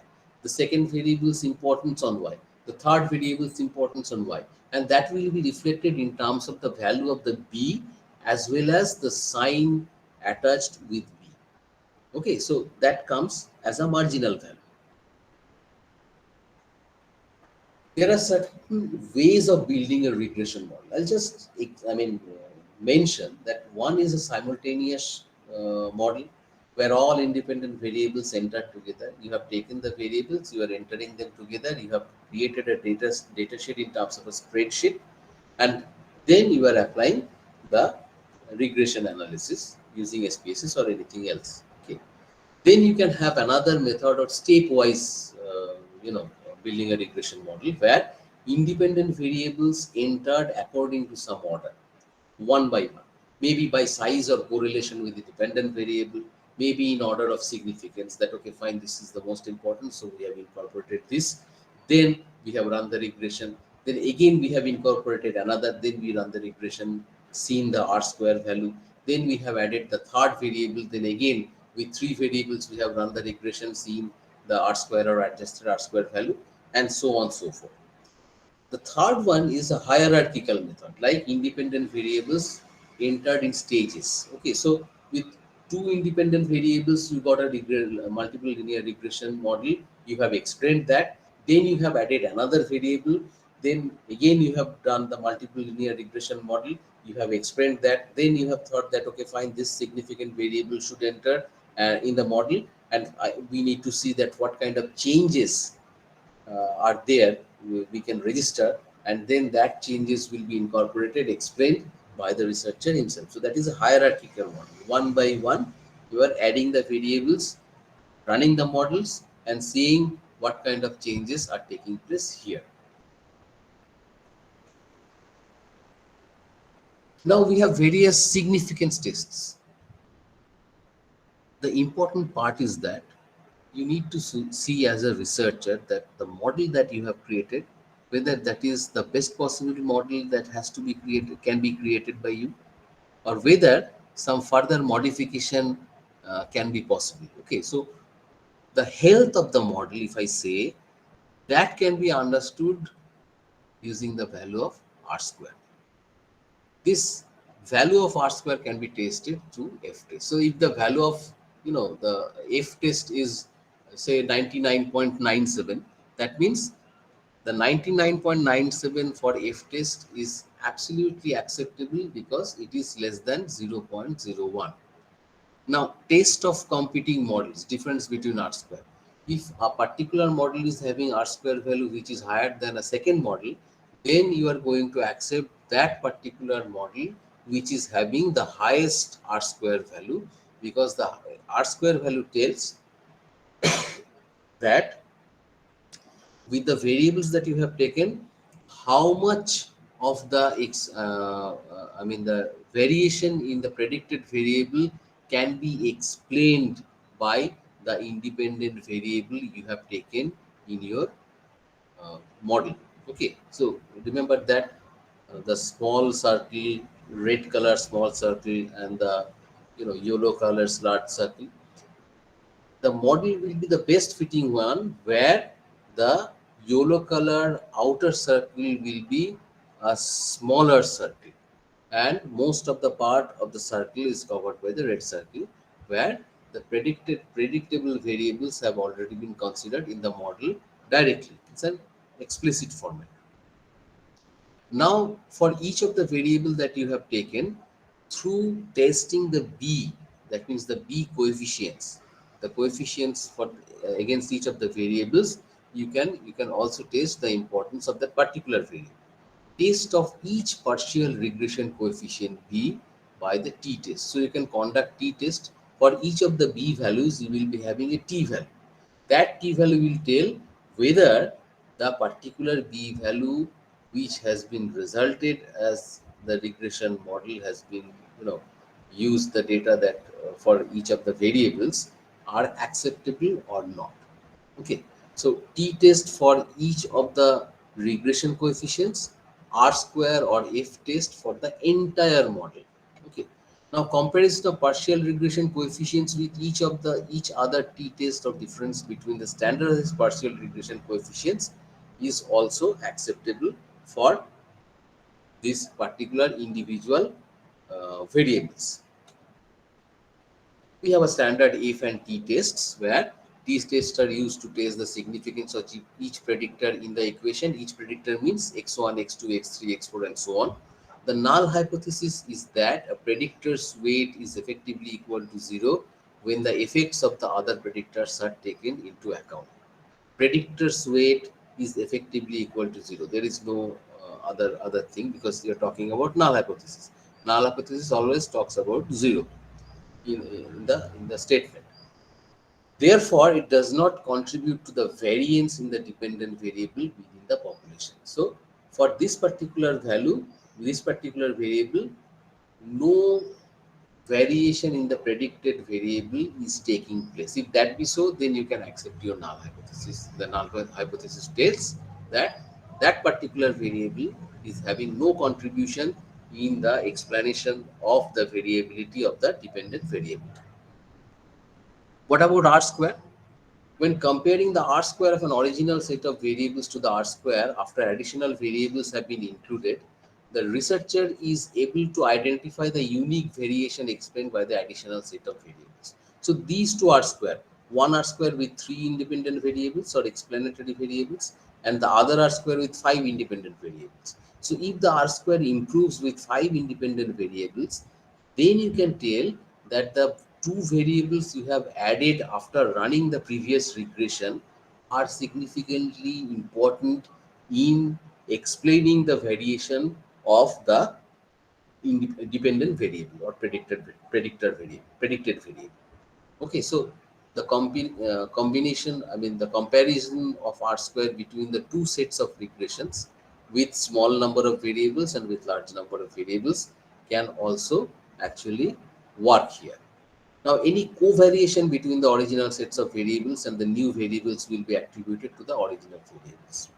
the second variable's importance on y, the third variable's importance on y. And that will be reflected in terms of the value of the b as well as the sign attached with b. Okay, so that comes as a marginal value. There are certain ways of building a regression model. I'll just, mention that one is a simultaneous model where all independent variables enter together. You have taken the variables, you are entering them together. You have created a data sheet in terms of a spreadsheet, and then you are applying the regression analysis using SPSS or anything else. Okay. Then you can have another method or stepwise, building a regression model where independent variables entered according to some order, one by one, maybe by size or correlation with the dependent variable, maybe in order of significance. That, okay, fine, this is the most important, so we have incorporated this. Then we have run the regression. Then again we have incorporated another. Then we run the regression, seen the R-square value. Then we have added the third variable. Then again with three variables we have run the regression, seen the R-square or adjusted R-square value, and so on so forth. The third one is a hierarchical method, like independent variables entered in stages. Okay, so with two independent variables, you got a multiple linear regression model. You have explained that. Then you have added another variable. Then again, you have done the multiple linear regression model. You have explained that. Then you have thought that, okay, fine, this significant variable should enter in the model, and we need to see that what kind of changes are there, we can register, and then that changes will be incorporated, explained by the researcher himself. So that is a hierarchical one by one. You are adding the variables, running the models, and seeing what kind of changes are taking place here. Now we have various significance tests. The important part is that you need to see as a researcher that the model that you have created whether that is the best possible model that has to be created, can be created by you, or whether some further modification can be possible. Okay, so the health of the model, if I say, that can be understood using the value of R square. This value of R square can be tested through F test. So if the value of, the F test is say 99.97, that means the 99.97 for F test is absolutely acceptable because it is less than 0.01. Now, test of competing models, difference between R square. If a particular model is having R square value which is higher than a second model, then you are going to accept that particular model which is having the highest R square value, because the R square value tells that with the variables that you have taken, how much of the the variation in the predicted variable can be explained by the independent variable you have taken in your model. Okay, so remember that the small circle, red color small circle, and the yellow color large circle, the model will be the best fitting one where the yellow color outer circle will be a smaller circle, and most of the part of the circle is covered by the red circle, where the predictable variables have already been considered in the model directly. It's an explicit format. Now, for each of the variable that you have taken, through testing the B, that means the B coefficients, the coefficients for against each of the variables, you can also test the importance of that particular variable. Test of each partial regression coefficient B by the t-test. So you can conduct t-test for each of the B values. You will be having a t value. That t value will tell whether the particular B value which has been resulted as the regression model has been, used the data that for each of the variables are acceptable or not. Okay, so t-test for each of the regression coefficients, R square or F test for the entire model. Okay, now comparison of partial regression coefficients with each other t-test of difference between the standardized partial regression coefficients is also acceptable for this particular individual variables. We have a standard F and T tests where these tests are used to test the significance of each predictor in the equation. Each predictor means x1, x2, x3, x4, and so on. The null hypothesis is that a predictor's weight is effectively equal to 0 when the effects of the other predictors are taken into account. Predictor's weight is effectively equal to 0. There is no other thing, because you are talking about null hypothesis. Null hypothesis always talks about 0 in the statement. Therefore, it does not contribute to the variance in the dependent variable within the population. So, for this particular value, this particular variable, no variation in the predicted variable is taking place. If that be so, then you can accept your null hypothesis. The null hypothesis tells that that particular variable is having no contribution in the explanation of the variability of the dependent variable. What about R square? When comparing the R square of an original set of variables to the R square after additional variables have been included, the researcher is able to identify the unique variation explained by the additional set of variables. So these two R square, one R square with 3 independent variables or explanatory variables, and the other R square with 5 independent variables. So if the R square improves with 5 independent variables, then you can tell that the two variables you have added after running the previous regression are significantly important in explaining the variation of the dependent variable or predicted variable. Okay, so the combination, the comparison of R square between the two sets of regressions with small number of variables and with large number of variables can also actually work here. Now, any covariation between the original sets of variables and the new variables will be attributed to the original variables.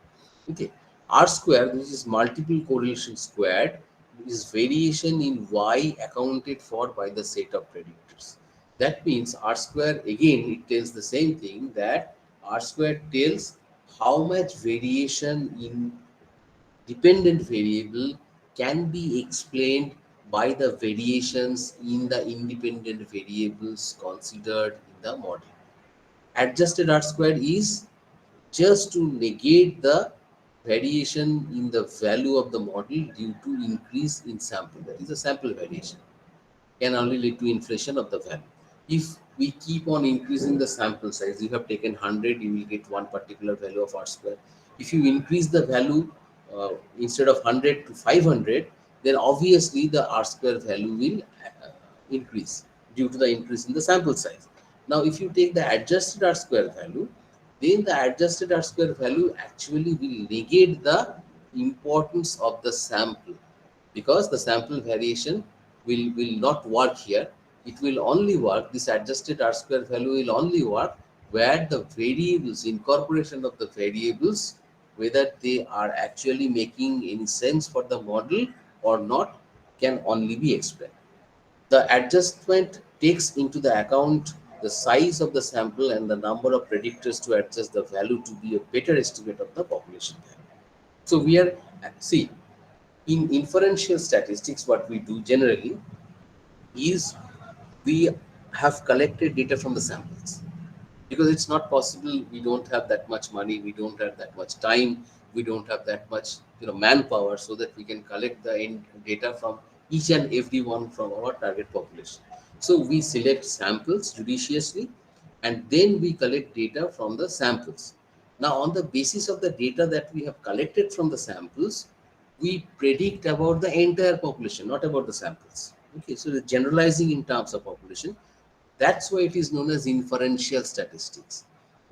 Okay. R square, which is multiple correlation squared, is variation in y accounted for by the set of predictors. That means R square, again, it tells the same thing, that R square tells how much variation in dependent variable can be explained by the variations in the independent variables considered in the model. Adjusted R square is just to negate the variation in the value of the model due to increase in sample. That is a sample variation can only lead to inflation of the value. If we keep on increasing the sample size, you have taken 100, you will get one particular value of R square. If you increase the value instead of 100 to 500, then obviously the R square value will increase due to the increase in the sample size. Now, if you take the adjusted R square value, then the adjusted R square value actually will negate the importance of the sample, because the sample variation will not work here. It will only work, this adjusted R square value will only work where the variables, incorporation of the variables, whether they are actually making any sense for the model or not, can only be explained. The adjustment takes into the account the size of the sample and the number of predictors to adjust the value to be a better estimate of the population value. So we are, see, in inferential statistics, what we do generally is we have collected data from the samples, because it's not possible, we don't have that much money, we don't have that much time, we don't have that much manpower, so that we can collect the data from each and every one from our target population. So we select samples judiciously, and then we collect data from the samples. Now, on the basis of the data that we have collected from the samples, we predict about the entire population, not about the samples. Okay, so the generalizing in terms of population, that's why it is known as inferential statistics.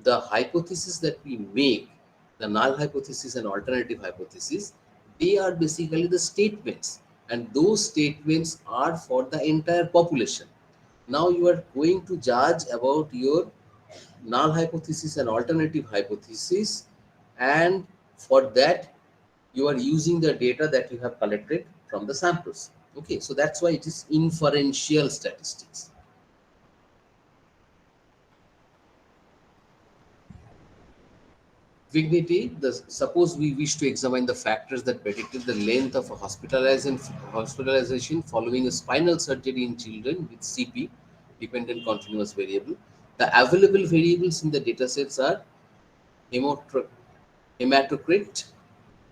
The hypothesis that we make, the null hypothesis and alternative hypothesis, they are basically the statements, and those statements are for the entire population. Now you are going to judge about your null hypothesis and alternative hypothesis, and for that you are using the data that you have collected from the samples. Okay, so that's why it is inferential statistics. Vignity, suppose we wish to examine the factors that predicted the length of a hospitalization following a spinal surgery in children with CP, dependent continuous variable. The available variables in the datasets are hemotro- hematocrit,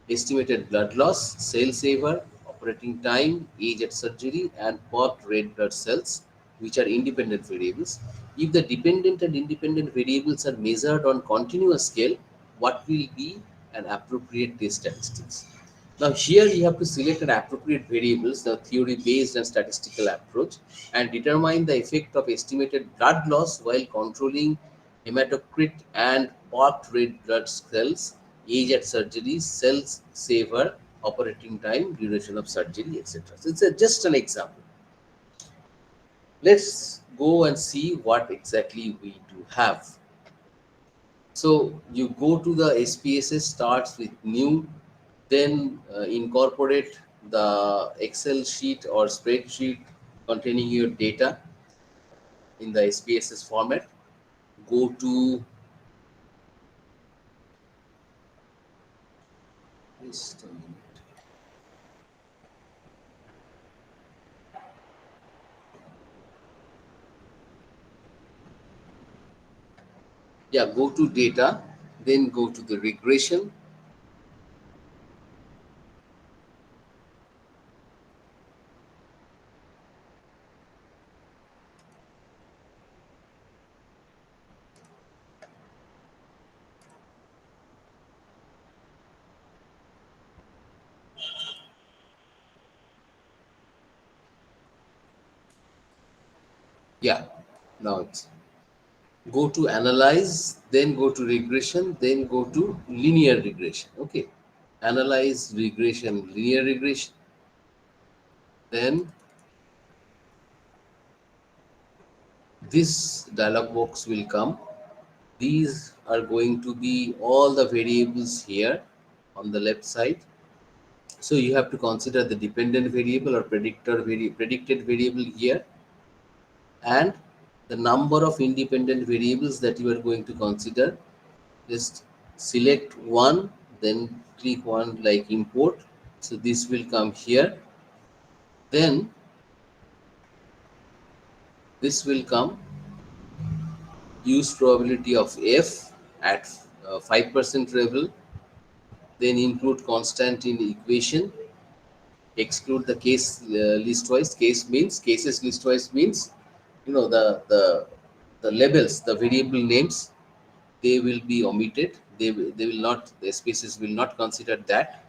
estimated blood loss, cell saver, operating time, age at surgery, and pot red blood cells, which are independent variables. If the dependent and independent variables are measured on continuous scale, what will be an appropriate test statistics? Now here you have to select an appropriate variables, the theory-based and statistical approach, and determine the effect of estimated blood loss while controlling hematocrit and packed red blood cells, age at surgery, cells saver, operating time, duration of surgery, etc. So it's just an example. Let's go and see what exactly we do have. So you go to the SPSS, starts with new, then incorporate the Excel sheet or spreadsheet containing your data in the SPSS format. Go to, just a minute. Yeah, go to data, then go to the regression. Yeah, now it's, go to analyze, then go to regression, then go to linear regression. Okay, analyze, regression, linear regression, then this dialog box will come. These are going to be all the variables here on the left side. So you have to consider the dependent variable or predicted variable here, and the number of independent variables that you are going to consider. Just select one, then click one like import. So this will come here. Then this will come use probability of f at 5% level, then include constant in equation, exclude the case listwise. Cases listwise means, the labels, the variable names, they will be omitted. They will not, the spaces will not consider that.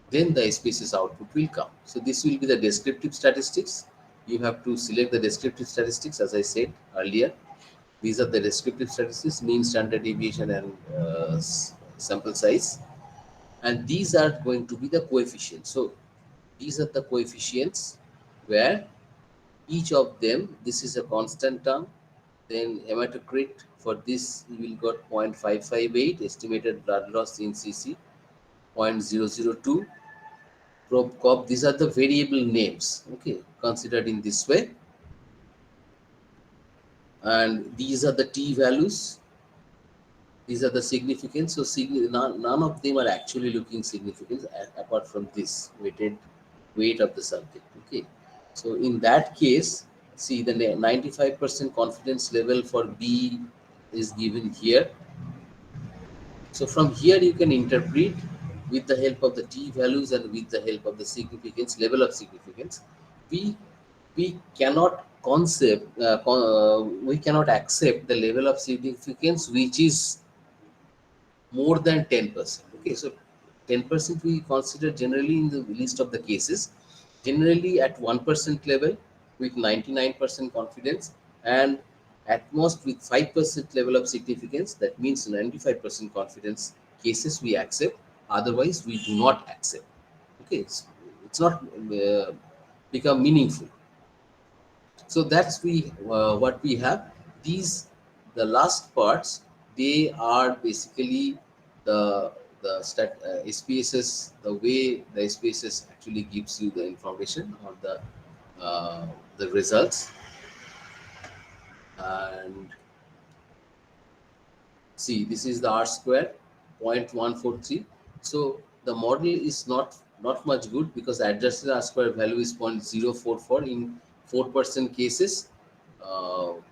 Then the species output will come. So this will be the descriptive statistics. You have to select the descriptive statistics, as I said earlier. These are the descriptive statistics: mean, standard deviation, and sample size. And these are going to be the coefficients. So these are the coefficients where each of them, this is a constant term. Then hematocrit, for this you will got 0.558, estimated blood loss in cc 0.002. Probe cop, these are the variable names, okay, considered in this way. And these are the t values, these are the significance. So none of them are actually looking significant apart from this weight of the subject, okay. So in that case, see the 95% confidence level for b is given here. So from here you can interpret with the help of the t values and with the help of the significance, level of significance. We we cannot we cannot accept the level of significance which is more than 10%. Okay, so 10% we consider generally in the list of the cases, generally at 1% level with 99% confidence, and at most with 5% level of significance, that means 95% confidence cases we accept, otherwise we do not accept. Okay, it's not become meaningful. So that's what we have. These, the last parts, they are basically the SPSS, the way the SPSS actually gives you the information or the results. And see, this is the Rsquare 0.143. So the model is not much good because adjusted Rsquare value is 0.044 in 4% cases.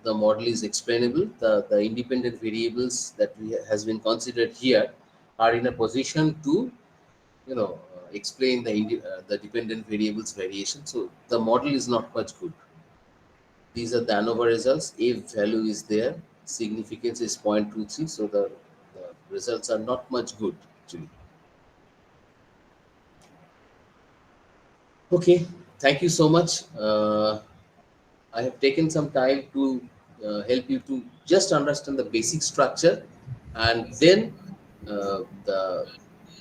The model is explainable. The independent variables that has been considered here are in a position to explain the dependent variables variation. So the model is not much good. These are the ANOVA results. F value is there. Significance is 0.23. So the results are not much good actually. Okay, thank you so much. I have taken some time to help you to just understand the basic structure, and then the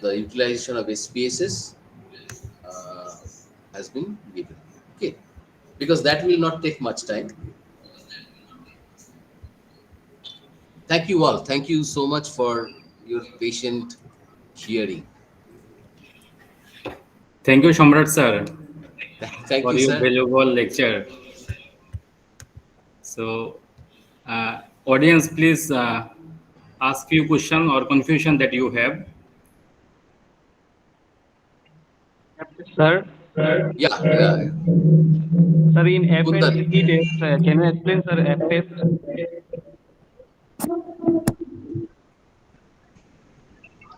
utilization of SPSS uh, has been given. Okay, because that will not take much time. Thank you all. Thank you so much for your patient hearing. Thank you, Samrat sir, Thank for you, your sir. valuable lecture. So, audience, please ask few question or confusion that you have. Sir, Yeah, yeah. sir, in F and Kundan, T test, can you explain, sir, F test?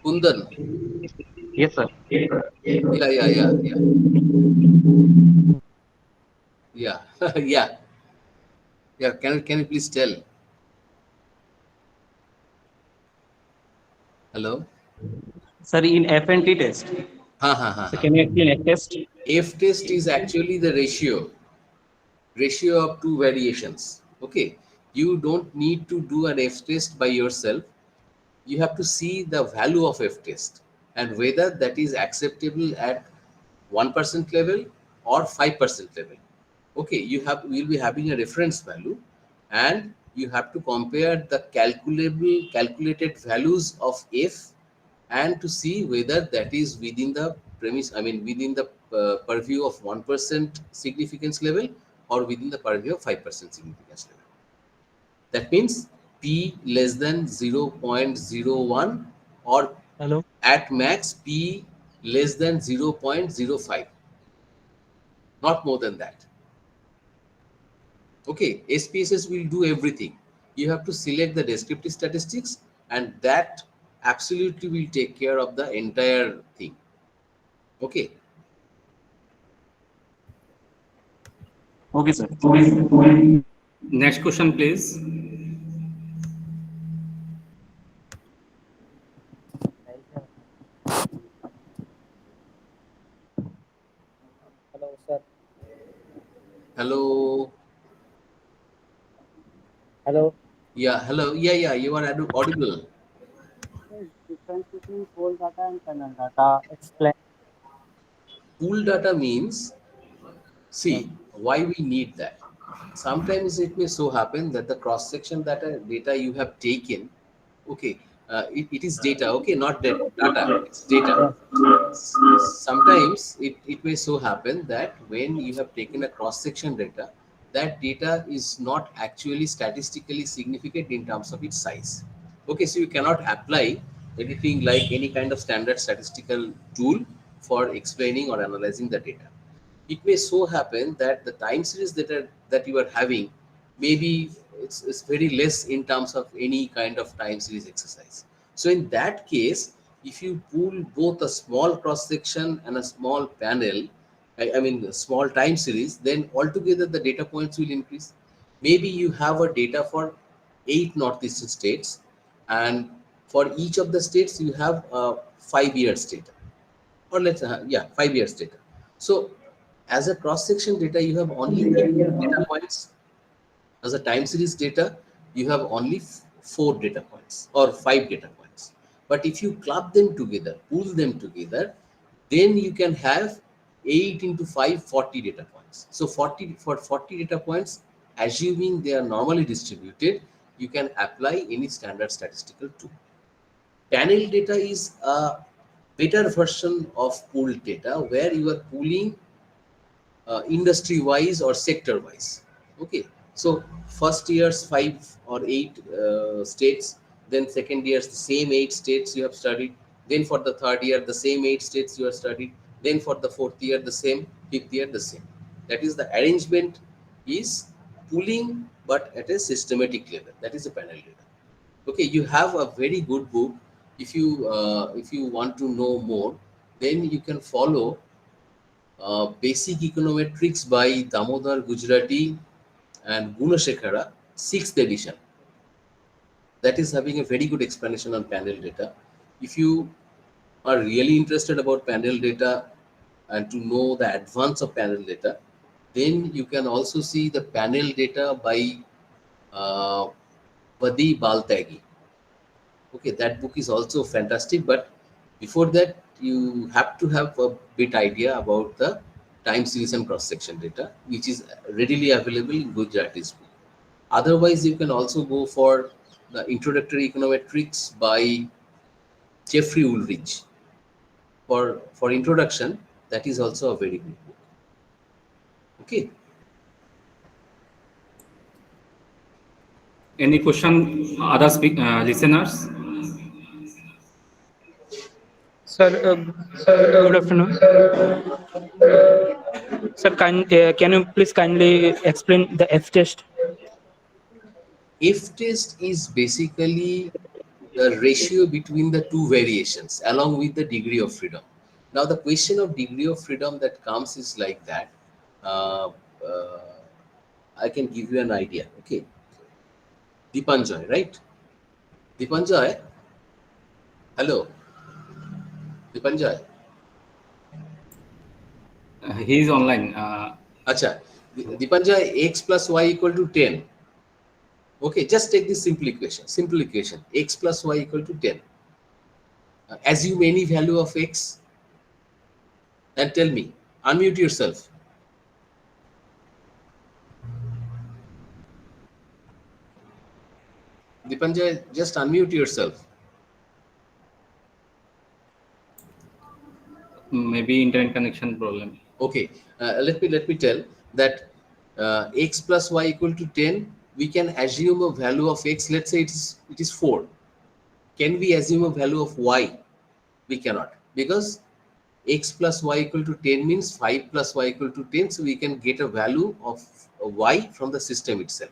Kundan. Yes, sir. Yeah, yeah, yeah, yeah, yeah, yeah, yeah. Can you please tell? Hello. Sir, in F and T test, Ha ha ha so ha. can you explain F test? F test is actually the ratio of two variations. Okay, you don't need to do an F test by yourself. You have to see the value of F test and whether that is acceptable at 1% level or 5% level. Okay, you'll be having a reference value, and you have to compare the calculated values of f and to see whether that is within the premise, I mean within the purview of 1% significance level or within the purview of 5% significance level. That means p less than 0.01 or Hello. at max p less than 0.05, not more than that. Okay, SPSS will do everything. You have to select the descriptive statistics, and that absolutely will take care of the entire thing. Okay. Okay, sir. Next question, please. Hello, sir. Hello. Hello. Yeah. Hello. Yeah. Yeah. You are audible. What is difference between cold data and panel data? Explain. Pool data means, Yes. see, why we need that. Sometimes it may so happen that the cross section data you have taken, okay, it is data, okay, not that data, it's data. Yes. Sometimes it may so happen that when you have taken a cross section data, that data is not actually statistically significant in terms of its size. Okay, so you cannot apply anything like any kind of standard statistical tool for explaining or analyzing the data. It may so happen that the time series that you are having, maybe it's very less in terms of any kind of time series exercise. So in that case, if you pool both a small cross section and a small panel, I mean a small time series, then altogether the data points will increase. Maybe you have a data for 8 northeastern states, and for each of the states you have 5 years data, or let's 5 years data. So as a cross section data you have only 8 data points. As a time series data you have only 4 data points or 5 data points. But if you club them together, pool them together, then you can have 8 into 5, 40 data points. So 40 for 40 data points, assuming they are normally distributed, you can apply any standard statistical tool. Panel data is a better version of pooled data where you are pooling industry wise or sector wise. Okay, so first year's 5 or 8 states, then second year's the same 8 states you have studied, then for the third year the same 8 states you have studied, then for the fourth year the same, fifth year the same. That is the arrangement is pooling but at a systematic level. That is a panel data. Okay, you have a very good book. If you want to know more, then you can follow Basic Econometrics by Damodar Gujarati and Gunasekhara, 6th edition. That is having a very good explanation on panel data. If you are really interested about panel data and to know the advance of panel data, then you can also see the panel data by uh, Vadi Baltagi. Okay, that book is also fantastic, but before that you have to have a bit idea about the time series and cross section data, which is readily available in Gujarati's book. Otherwise you can also go for the Introductory Econometrics by Jeffrey Ulrich. For introduction, that is also a very good book. Okay. Any question, other listeners? Sir, good afternoon. Sir, can you please kindly explain the F test? F test is basically the ratio between the two variations along with the degree of freedom. Now, the question of degree of freedom that comes is like that. Uh, uh, I can give you an idea. Okay, Dipanjoy, right? Dipanjoy, hello, Dipanjoy. He is online. Acha, Dipanjoy, x plus y equal to 10. Okay, just take this simple equation. Simple equation: x plus y equal to 10. Assume any value of x and tell me. Unmute yourself. Dipanjay, just unmute yourself. Maybe internet connection problem. Okay, let me tell that x plus y equal to 10. We can assume a value of x. Let's say it is 4. Can we assume a value of y? We cannot, because x plus y equal to 10 means 5 plus y equal to 10. So we can get a value of y from the system itself.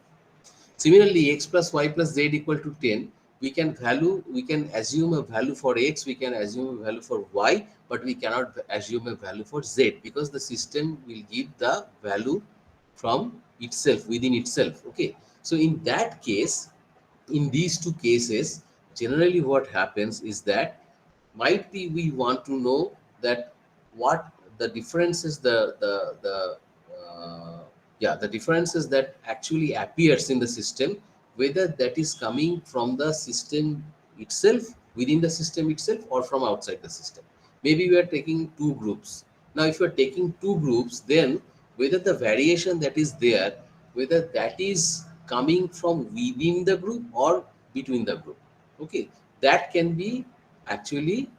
Similarly, x plus y plus z equal to 10, we can assume a value for x, we can assume a value for y, but we cannot assume a value for z, because the system will give the value from itself, within itself. Okay. So in that case, in these two cases, generally what happens is that might be we want to know that what the differences, the differences that actually appears in the system, whether that is coming from the system itself, within the system itself, or from outside the system. Maybe we are taking two groups. Now if you are taking two groups, then whether the variation that is there, whether that is coming from within the group or between the group. Okay, that can be actually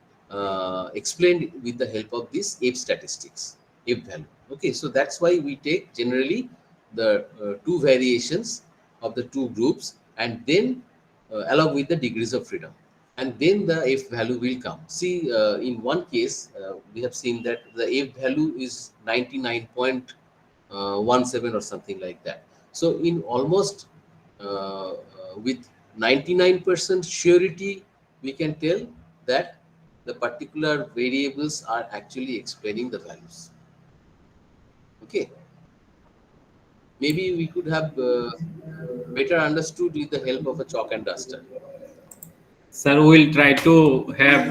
explained with the help of this F statistics, F value. Okay, so that's why we take generally the two variations of the two groups, and then along with the degrees of freedom, and then the F value will come. See, in one case, we have seen that the F value is 99.17 or something like that. So in almost with 99% surety, we can tell that the particular variables are actually explaining the values. Okay, maybe we could have better understood with the help of a chalk and duster. Sir, we will try to have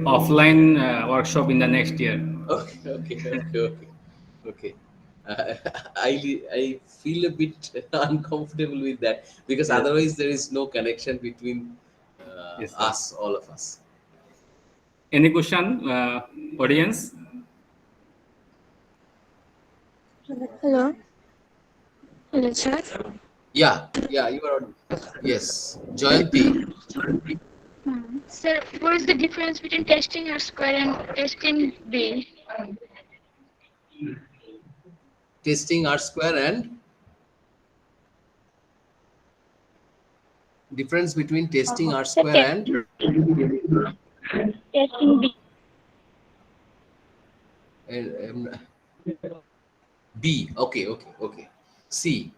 offline workshop in the next year. Okay. Uh, I feel a bit uncomfortable with that, because Yes, otherwise there is no connection between yes, sir. us, all of us. Any question, audience? Hello. Hello, sir. Yeah, you are on. Yes, Jayanti. Sir, what is the difference between testing Rsquare and testing B? Testing R-square and difference between testing Sir, R-square and testing B. um, B. Okay. See,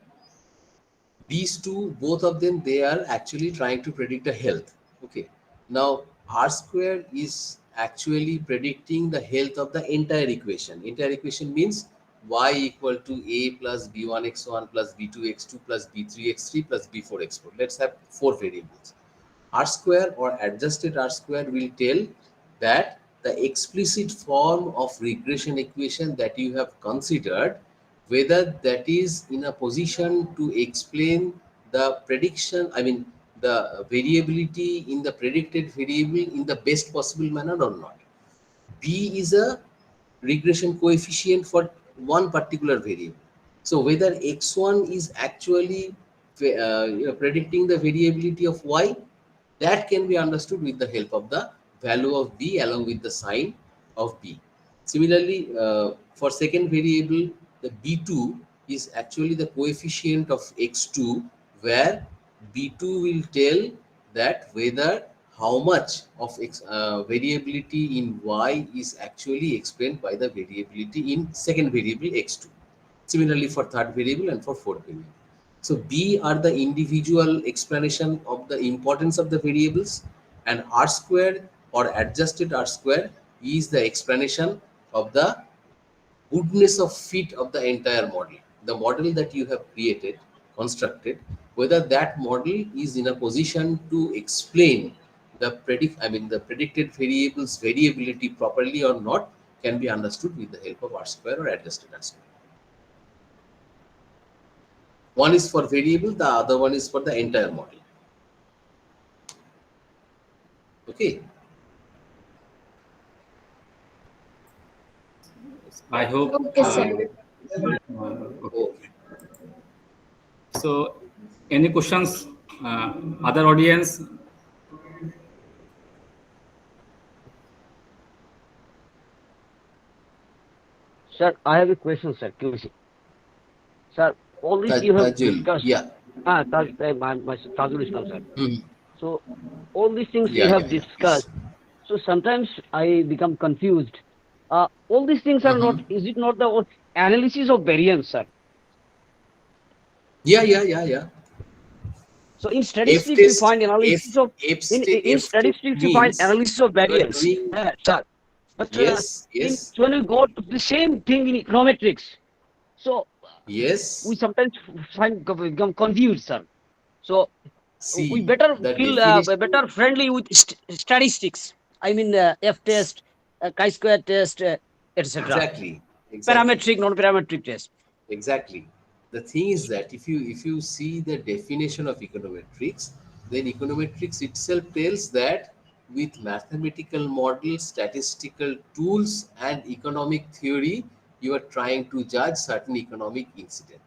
these two, both of them, they are actually trying to predict the health. Okay. Now, R-square is actually predicting the health of the entire equation. Entire equation means y equal to a plus b1x1 plus b2x2 plus b3x3 plus b4x4. Let's have four variables. R-square or adjusted R-square will tell that the explicit form of regression equation that you have considered, whether that is in a position to explain the prediction, I mean the variability in the predicted variable in the best possible manner or not. B is a regression coefficient for one particular variable. So whether x1 is actually predicting the variability of y, that can be understood with the help of the value of b along with the sign of b. Similarly, for second variable, the b2 is actually the coefficient of x2, where b2 will tell that whether how much of variability in y is actually explained by the variability in second variable x2. Similarly for third variable and for fourth variable. So B are the individual explanation of the importance of the variables, and R square or adjusted R square is the explanation of the goodness of fit of the entire model. The model that you have created, constructed, whether that model is in a position to explain the predicted variables variability properly or not, can be understood with the help of R square or adjusted R square. One is for variable, the other one is for the entire model. Okay. I hope. Okay, sir. Okay. Okay. So, any questions Other audience, Sir, I have a question, sir. QC. Sir, all this you have Tajul, discussed. yeah. My Tajul Islam, sir. Mhm. So, all these things you Yeah, have yeah, yeah. Please. discussed. So, sometimes I become confused. All these things are Uh-huh. not, is it not the analysis of variance, sir? Yeah, yeah, yeah, yeah. So, in F statistics, we test, find analysis of, in F test statistics, we find means analysis of you are variance, doing, sir. But yes, yes, when we go to the same thing in econometrics, so we yes. sometimes become confused, sir. So we See, better the feel definition, better friendly with statistics. I mean, F test, chi-square test, etc. exactly, exactly. Parametric, non-parametric test. Exactly. The thing is that if you see the definition of econometrics, then econometrics itself tells that with mathematical models, statistical tools, and economic theory, you are trying to judge certain economic incident.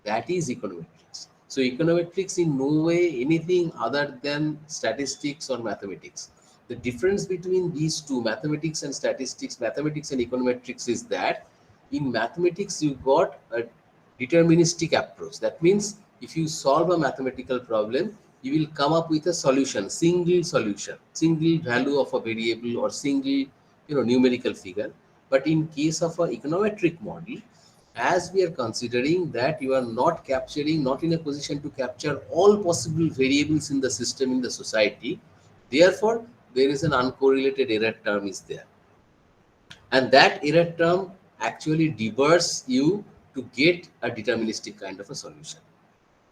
That is econometrics. So econometrics in no way anything other than statistics or mathematics. The difference between these two, mathematics and statistics, mathematics and econometrics, is that in mathematics you got a deterministic approach. That means if you solve a mathematical problem, you will come up with a solution, single value of a variable or single numerical figure. But in case of a econometric model, as we are considering that you are not in a position to capture all possible variables in the system, in the society, therefore there is an uncorrelated error term is there, and that error term actually diverts you to get a deterministic kind of a solution.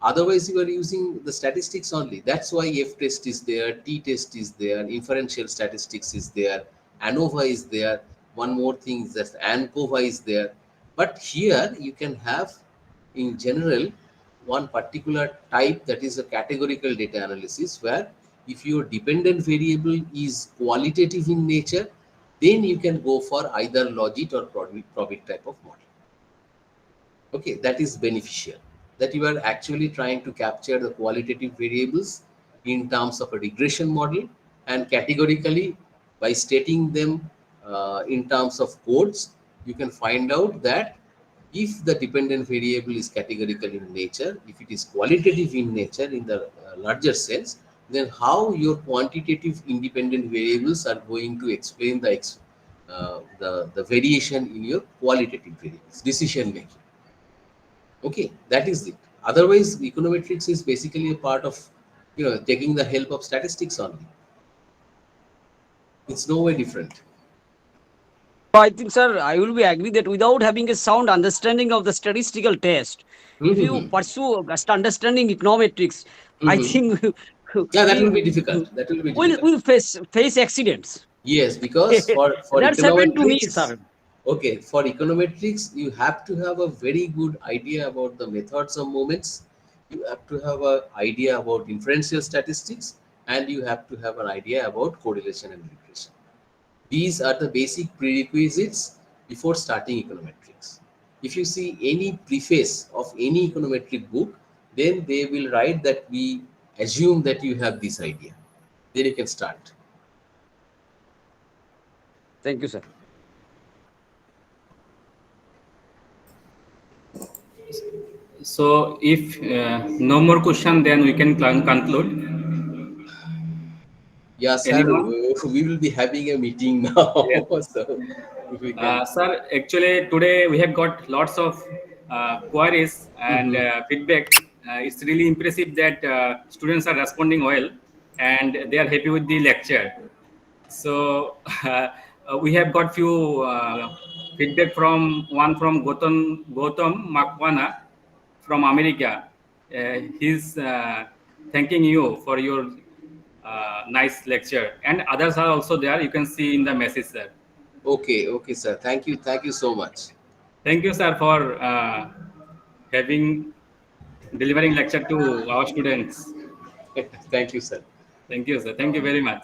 Otherwise you are using the statistics only. That's why F test is there, T test is there, inferential statistics is there, ANOVA is there, one more thing is that ANCOVA is there. But here you can have in general one particular type, that is a categorical data analysis, where if your dependent variable is qualitative in nature, then you can go for either logit or probit type of model. Okay, that is beneficial, that you are actually trying to capture the qualitative variables in terms of a regression model, and categorically by stating them in terms of codes, you can find out that if the dependent variable is categorical in nature, if it is qualitative in nature in the larger sense, then how your quantitative independent variables are going to explain the variation in your qualitative variables decision making. Okay, that is it. Otherwise econometrics is basically a part of taking the help of statistics only. It's no way different. So I think, sir, I will be agree that without having a sound understanding of the statistical test, if you Mm-hmm. pursue just understanding econometrics, I Mm-hmm. think Yeah, that we will be difficult. That will be will difficult. will face accidents. Yes, because for That's happened to me, econometrics, sir. okay, for econometrics, you have to have a very good idea about the methods of moments. You have to have an idea about inferential statistics, and you have to have an idea about correlation and regression. These are the basic prerequisites before starting econometrics. If you see any preface of any econometric book, then they will write that we assume that you have this idea. Then you can start. Thank you, sir. so if no more question, then we can conclude. Yeah, sir, Anyone? we will be having a meeting now. Yes. So, if we can. Sir, actually today we have got lots of queries and Mhm. feedback. It's really impressive that students are responding well and they are happy with the lecture. So we have got few feedback from Gautam Makwana from America. He's thanking you for your nice lecture, and others are also there. You can see in the message, sir. Okay, okay, sir. Thank you so much. Thank you, sir, for having delivering lecture to our students. Thank you, sir. Thank you, sir. Thank you very much.